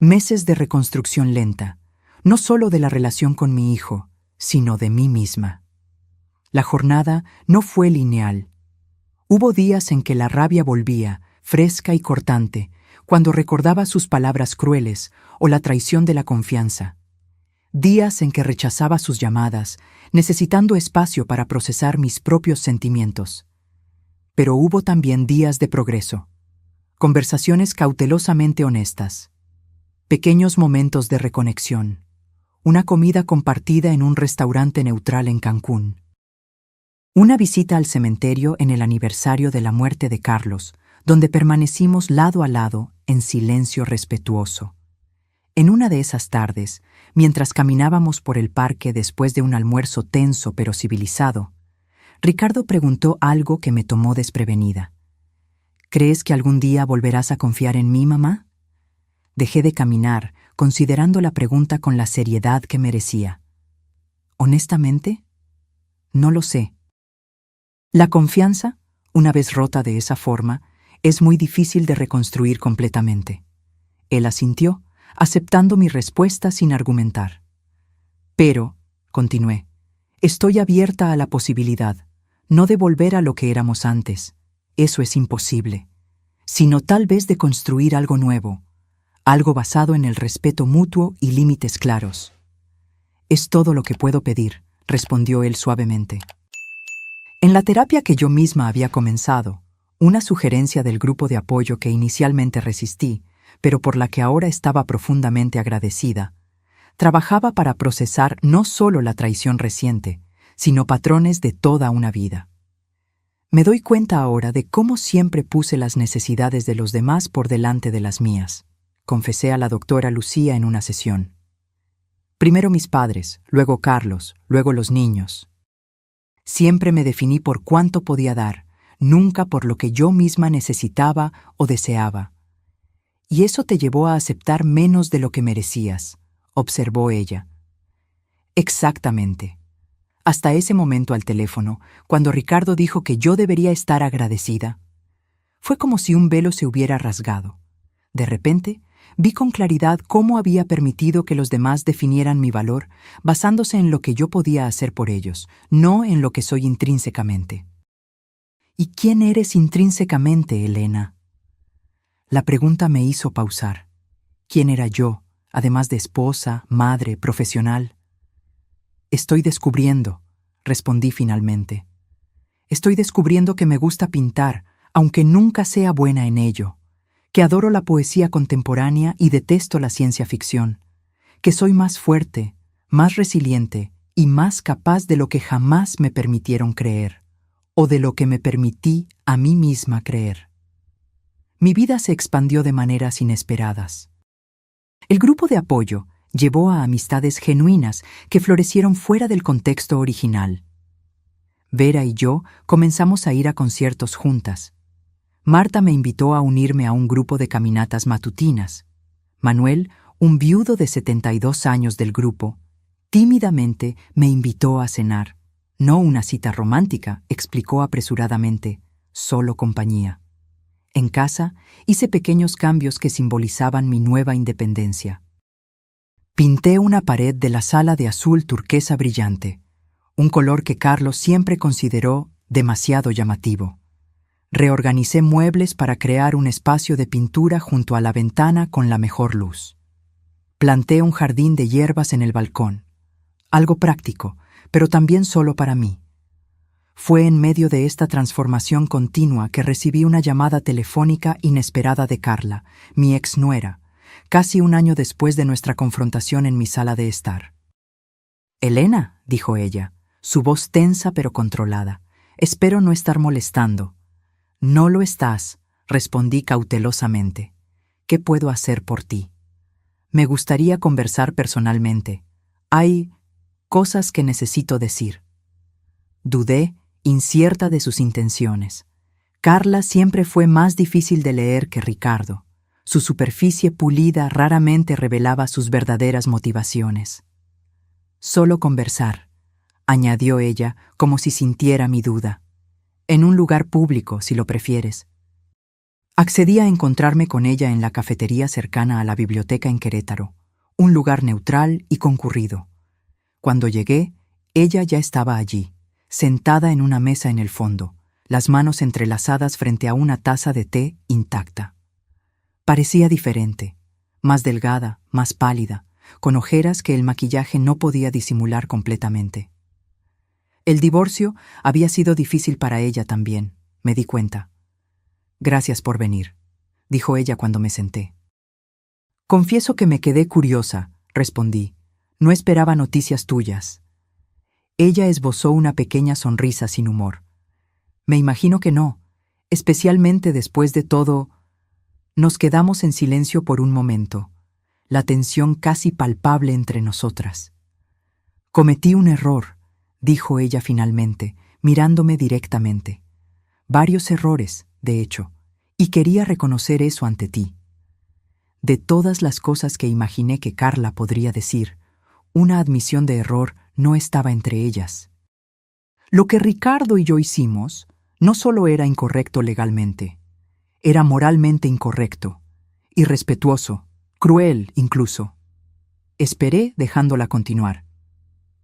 Meses de reconstrucción lenta, no solo de la relación con mi hijo, sino de mí misma. La jornada no fue lineal. Hubo días en que la rabia volvía, fresca y cortante, cuando recordaba sus palabras crueles o la traición de la confianza. Días en que rechazaba sus llamadas, necesitando espacio para procesar mis propios sentimientos. Pero hubo también días de progreso, conversaciones cautelosamente honestas, pequeños momentos de reconexión, una comida compartida en un restaurante neutral en Cancún, una visita al cementerio en el aniversario de la muerte de Carlos, donde permanecimos lado a lado en silencio respetuoso. En una de esas tardes, mientras caminábamos por el parque después de un almuerzo tenso pero civilizado, Ricardo preguntó algo que me tomó desprevenida. ¿Crees que algún día volverás a confiar en mí, mamá? Dejé de caminar, considerando la pregunta con la seriedad que merecía. Honestamente, no lo sé. La confianza, una vez rota de esa forma, es muy difícil de reconstruir completamente. Él asintió, aceptando mi respuesta sin argumentar. Pero, continué, estoy abierta a la posibilidad, no de volver a lo que éramos antes, eso es imposible, sino tal vez de construir algo nuevo, algo basado en el respeto mutuo y límites claros. Es todo lo que puedo pedir, respondió él suavemente. En la terapia que yo misma había comenzado, una sugerencia del grupo de apoyo que inicialmente resistí, pero por la que ahora estaba profundamente agradecida, trabajaba para procesar no solo la traición reciente, sino patrones de toda una vida. Me doy cuenta ahora de cómo siempre puse las necesidades de los demás por delante de las mías, confesé a la doctora Lucía en una sesión. Primero mis padres, luego Carlos, luego los niños. Siempre me definí por cuánto podía dar, nunca por lo que yo misma necesitaba o deseaba. Y eso te llevó a aceptar menos de lo que merecías, observó ella. Exactamente. Hasta ese momento al teléfono, cuando Ricardo dijo que yo debería estar agradecida. Fue como si un velo se hubiera rasgado. De repente, vi con claridad cómo había permitido que los demás definieran mi valor basándose en lo que yo podía hacer por ellos, no en lo que soy intrínsecamente. ¿Y quién eres intrínsecamente, Elena? La pregunta me hizo pausar. ¿Quién era yo, además de esposa, madre, profesional? Estoy descubriendo, respondí finalmente. Estoy descubriendo que me gusta pintar, aunque nunca sea buena en ello, que adoro la poesía contemporánea y detesto la ciencia ficción, que soy más fuerte, más resiliente y más capaz de lo que jamás me permitieron creer, o de lo que me permití a mí misma creer. Mi vida se expandió de maneras inesperadas. El grupo de apoyo llevó a amistades genuinas que florecieron fuera del contexto original. Vera y yo comenzamos a ir a conciertos juntas. Marta me invitó a unirme a un grupo de caminatas matutinas. Manuel, un viudo de 72 años del grupo, tímidamente me invitó a cenar. No una cita romántica, explicó apresuradamente, solo compañía. En casa hice pequeños cambios que simbolizaban mi nueva independencia. Pinté una pared de la sala de azul turquesa brillante, un color que Carlos siempre consideró demasiado llamativo. Reorganicé muebles para crear un espacio de pintura junto a la ventana con la mejor luz. Planté un jardín de hierbas en el balcón, algo práctico, pero también solo para mí. Fue en medio de esta transformación continua que recibí una llamada telefónica inesperada de Carla, mi exnuera, casi un año después de nuestra confrontación en mi sala de estar. «Elena», dijo ella, su voz tensa pero controlada, «espero no estar molestando». «No lo estás», respondí cautelosamente. «¿Qué puedo hacer por ti?» «Me gustaría conversar personalmente. Hay cosas que necesito decir». Dudé, incierta de sus intenciones. Carla siempre fue más difícil de leer que Ricardo. Su superficie pulida raramente revelaba sus verdaderas motivaciones. «Solo conversar», añadió ella, como si sintiera mi duda. «En un lugar público, si lo prefieres». Accedí a encontrarme con ella en la cafetería cercana a la biblioteca en Querétaro, un lugar neutral y concurrido. Cuando llegué, ella ya estaba allí, sentada en una mesa en el fondo, las manos entrelazadas frente a una taza de té intacta. Parecía diferente, más delgada, más pálida, con ojeras que el maquillaje no podía disimular completamente. El divorcio había sido difícil para ella también, me di cuenta. «Gracias por venir», dijo ella cuando me senté. «Confieso que me quedé curiosa», respondí. «No esperaba noticias tuyas». Ella esbozó una pequeña sonrisa sin humor. «Me imagino que no, especialmente después de todo». Nos quedamos en silencio por un momento, la tensión casi palpable entre nosotras. «Cometí un error», dijo ella finalmente, mirándome directamente. «Varios errores, de hecho, y quería reconocer eso ante ti». De todas las cosas que imaginé que Carla podría decir, una admisión de error no estaba entre ellas. Lo que Ricardo y yo hicimos no solo era incorrecto legalmente, era moralmente incorrecto, irrespetuoso, cruel incluso. Esperé dejándola continuar.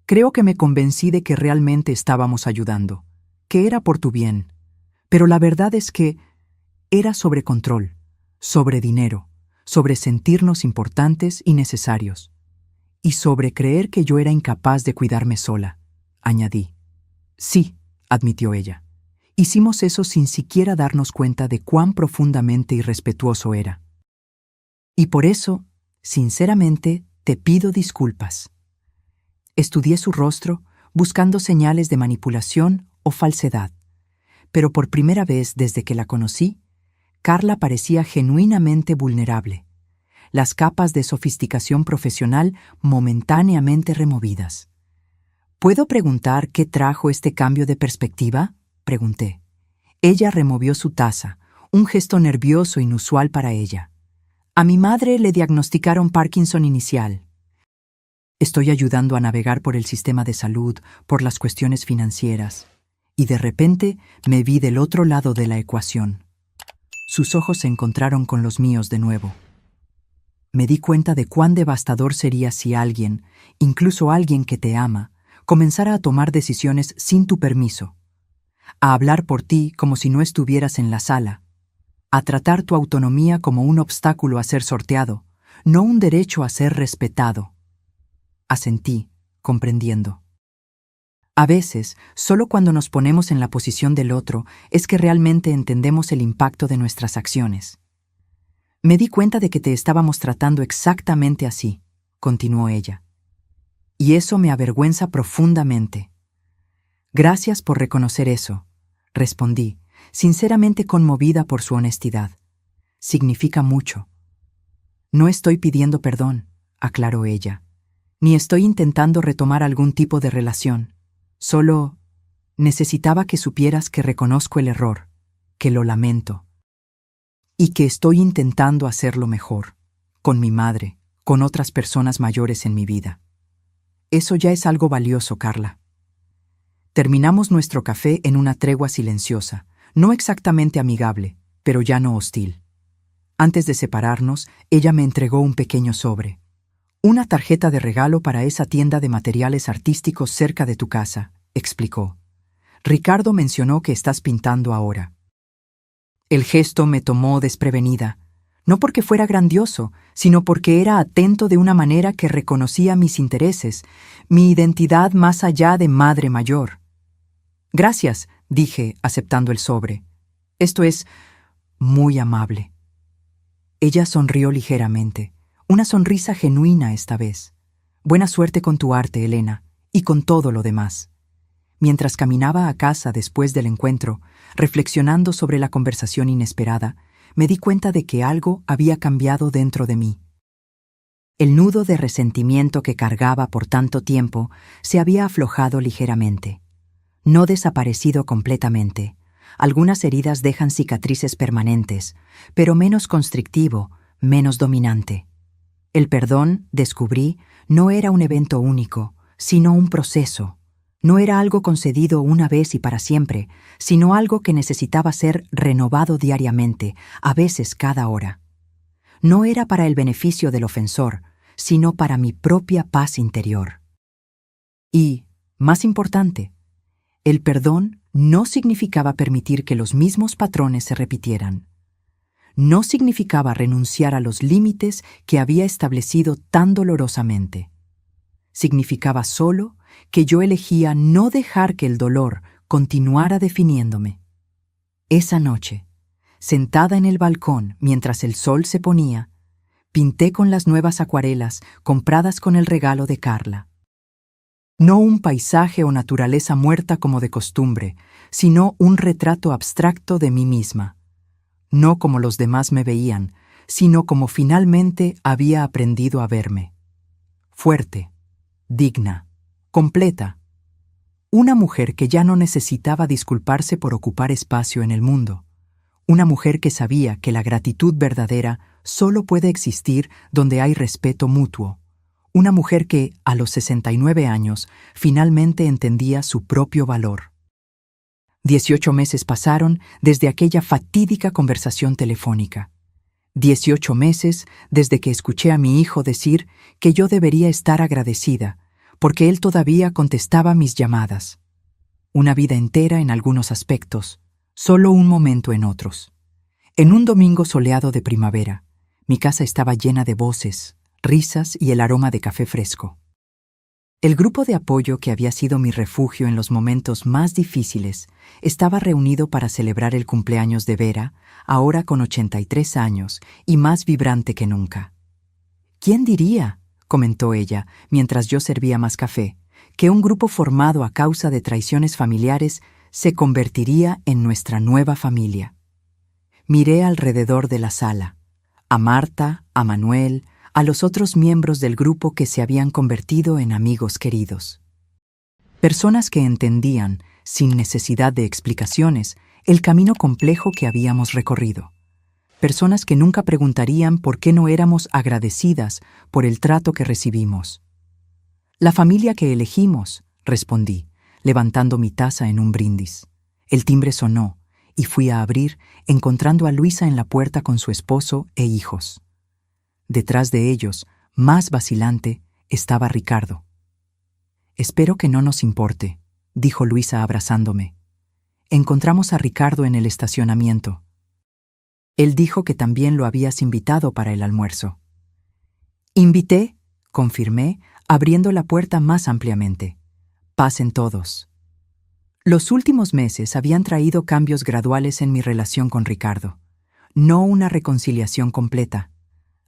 «Creo que me convencí de que realmente estábamos ayudando, que era por tu bien, pero la verdad es que era sobre control, sobre dinero, sobre sentirnos importantes y necesarios, y sobre creer que yo era incapaz de cuidarme sola», añadí. «Sí», admitió ella. «Hicimos eso sin siquiera darnos cuenta de cuán profundamente irrespetuoso era. Y por eso, sinceramente, te pido disculpas». Estudié su rostro, buscando señales de manipulación o falsedad. Pero por primera vez desde que la conocí, Carla parecía genuinamente vulnerable, las capas de sofisticación profesional momentáneamente removidas. «¿Puedo preguntar qué trajo este cambio de perspectiva?», pregunté. Ella removió su taza, un gesto nervioso inusual para ella. «A mi madre le diagnosticaron Parkinson inicial. Estoy ayudando a navegar por el sistema de salud, por las cuestiones financieras». Y de repente me vi del otro lado de la ecuación. Sus ojos se encontraron con los míos de nuevo. Me di cuenta de cuán devastador sería si alguien, incluso alguien que te ama, comenzara a tomar decisiones sin tu permiso, a hablar por ti como si no estuvieras en la sala, a tratar tu autonomía como un obstáculo a ser sorteado, no un derecho a ser respetado. Asentí, comprendiendo. A veces, solo cuando nos ponemos en la posición del otro es que realmente entendemos el impacto de nuestras acciones. «Me di cuenta de que te estábamos tratando exactamente así», continuó ella. «Y eso me avergüenza profundamente». «Gracias por reconocer eso», respondí, sinceramente conmovida por su honestidad. Significa mucho. No estoy pidiendo perdón, aclaró ella, ni estoy intentando retomar algún tipo de relación. Solo necesitaba que supieras que reconozco el error, que lo lamento, y que estoy intentando hacerlo mejor, con mi madre, con otras personas mayores en mi vida. Eso ya es algo valioso, Carla. Terminamos nuestro café en una tregua silenciosa, no exactamente amigable, pero ya no hostil. Antes de separarnos, ella me entregó un pequeño sobre. Una tarjeta de regalo para esa tienda de materiales artísticos cerca de tu casa, explicó. Ricardo mencionó que estás pintando ahora. El gesto me tomó desprevenida, no porque fuera grandioso, sino porque era atento de una manera que reconocía mis intereses, mi identidad más allá de madre mayor. Gracias, dije, aceptando el sobre. Esto es muy amable. Ella sonrió ligeramente, una sonrisa genuina esta vez. Buena suerte con tu arte, Elena, y con todo lo demás. Mientras caminaba a casa después del encuentro, reflexionando sobre la conversación inesperada, me di cuenta de que algo había cambiado dentro de mí. El nudo de resentimiento que cargaba por tanto tiempo se había aflojado ligeramente. No desaparecido completamente. Algunas heridas dejan cicatrices permanentes, pero menos constrictivo, menos dominante. El perdón, descubrí, no era un evento único, sino un proceso. No era algo concedido una vez y para siempre, sino algo que necesitaba ser renovado diariamente, a veces cada hora. No era para el beneficio del ofensor, sino para mi propia paz interior. Y, más importante, el perdón no significaba permitir que los mismos patrones se repitieran. No significaba renunciar a los límites que había establecido tan dolorosamente. Significaba solo que yo elegía no dejar que el dolor continuara definiéndome. Esa noche, sentada en el balcón mientras el sol se ponía, pinté con las nuevas acuarelas compradas con el regalo de Carla. No un paisaje o naturaleza muerta como de costumbre, sino un retrato abstracto de mí misma. No como los demás me veían, sino como finalmente había aprendido a verme. Fuerte, digna, completa. Una mujer que ya no necesitaba disculparse por ocupar espacio en el mundo. Una mujer que sabía que la gratitud verdadera solo puede existir donde hay respeto mutuo. Una mujer que, a los 69 años, finalmente entendía su propio valor. 18 meses pasaron desde aquella fatídica conversación telefónica. 18 meses desde que escuché a mi hijo decir que yo debería estar agradecida, porque él todavía contestaba mis llamadas. Una vida entera en algunos aspectos, solo un momento en otros. En un domingo soleado de primavera, mi casa estaba llena de voces, risas y el aroma de café fresco. El grupo de apoyo que había sido mi refugio en los momentos más difíciles estaba reunido para celebrar el cumpleaños de Vera, ahora con 83 años y más vibrante que nunca. ¿Quién diría?, comentó ella, mientras yo servía más café, que un grupo formado a causa de traiciones familiares se convertiría en nuestra nueva familia. Miré alrededor de la sala, a Marta, a Manuel, a los otros miembros del grupo que se habían convertido en amigos queridos. Personas que entendían, sin necesidad de explicaciones, el camino complejo que habíamos recorrido. Personas que nunca preguntarían por qué no éramos agradecidas por el trato que recibimos. La familia que elegimos, respondí, levantando mi taza en un brindis. El timbre sonó, y fui a abrir, encontrando a Luisa en la puerta con su esposo e hijos. Detrás de ellos, más vacilante, estaba Ricardo. «Espero que no nos importe», dijo Luisa abrazándome. «Encontramos a Ricardo en el estacionamiento. Él dijo que también lo habías invitado para el almuerzo». «Invité», confirmé, abriendo la puerta más ampliamente. «Pasen todos». Los últimos meses habían traído cambios graduales en mi relación con Ricardo. No una reconciliación completa.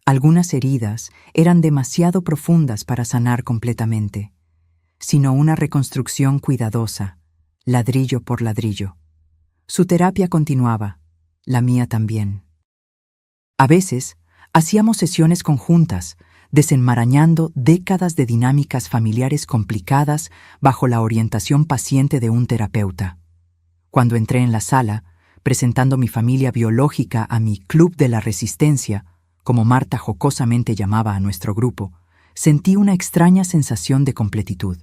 Algunas heridas eran demasiado profundas para sanar completamente, sino una reconstrucción cuidadosa, ladrillo por ladrillo. Su terapia continuaba, la mía también. A veces, hacíamos sesiones conjuntas, desenmarañando décadas de dinámicas familiares complicadas bajo la orientación paciente de un terapeuta. Cuando entré en la sala, presentando mi familia biológica a mi Club de la Resistencia, como Marta jocosamente llamaba a nuestro grupo, sentí una extraña sensación de completitud.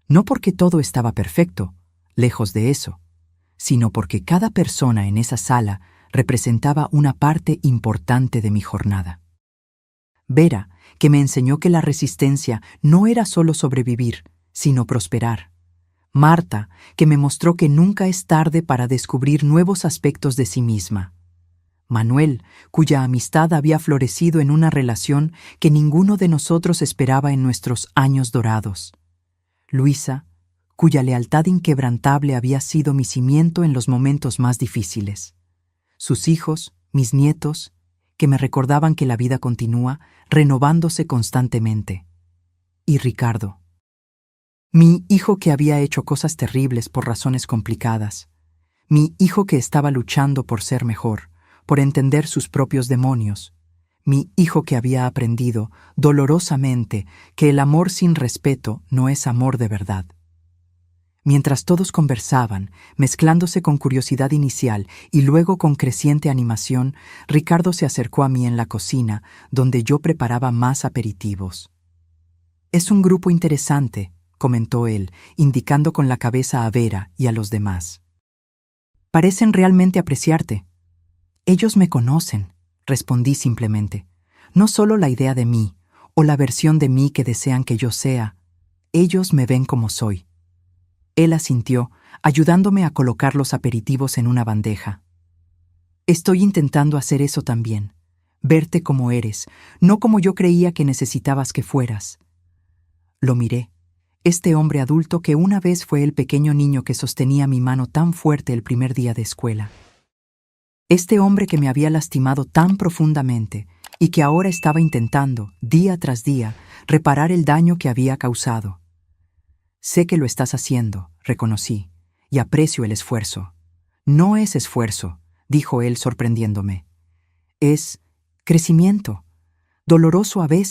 No porque todo estaba perfecto, lejos de eso, sino porque cada persona en esa sala representaba una parte importante de mi jornada. Vera, que me enseñó que la resistencia no era solo sobrevivir, sino prosperar. Marta, que me mostró que nunca es tarde para descubrir nuevos aspectos de sí misma. Manuel, cuya amistad había florecido en una relación que ninguno de nosotros esperaba en nuestros años dorados. Luisa, cuya lealtad inquebrantable había sido mi cimiento en los momentos más difíciles. Sus hijos, mis nietos, que me recordaban que la vida continúa, renovándose constantemente. Y Ricardo, mi hijo que había hecho cosas terribles por razones complicadas. Mi hijo que estaba luchando por ser mejor, por entender sus propios demonios. Mi hijo que había aprendido, dolorosamente, que el amor sin respeto no es amor de verdad. Mientras todos conversaban, mezclándose con curiosidad inicial y luego con creciente animación, Ricardo se acercó a mí en la cocina, donde yo preparaba más aperitivos. «Es un grupo interesante», comentó él, indicando con la cabeza a Vera y a los demás. «Parecen realmente apreciarte». «Ellos me conocen», respondí simplemente. «No solo la idea de mí, o la versión de mí que desean que yo sea. Ellos me ven como soy». Él asintió, ayudándome a colocar los aperitivos en una bandeja. «Estoy intentando hacer eso también, verte como eres, no como yo creía que necesitabas que fueras». Lo miré. Este hombre adulto que una vez fue el pequeño niño que sostenía mi mano tan fuerte el primer día de escuela. Este hombre que me había lastimado tan profundamente y que ahora estaba intentando, día tras día, reparar el daño que había causado. «Sé que lo estás haciendo», reconocí, «y aprecio el esfuerzo». «No es esfuerzo», dijo él sorprendiéndome. «Es crecimiento, doloroso a veces».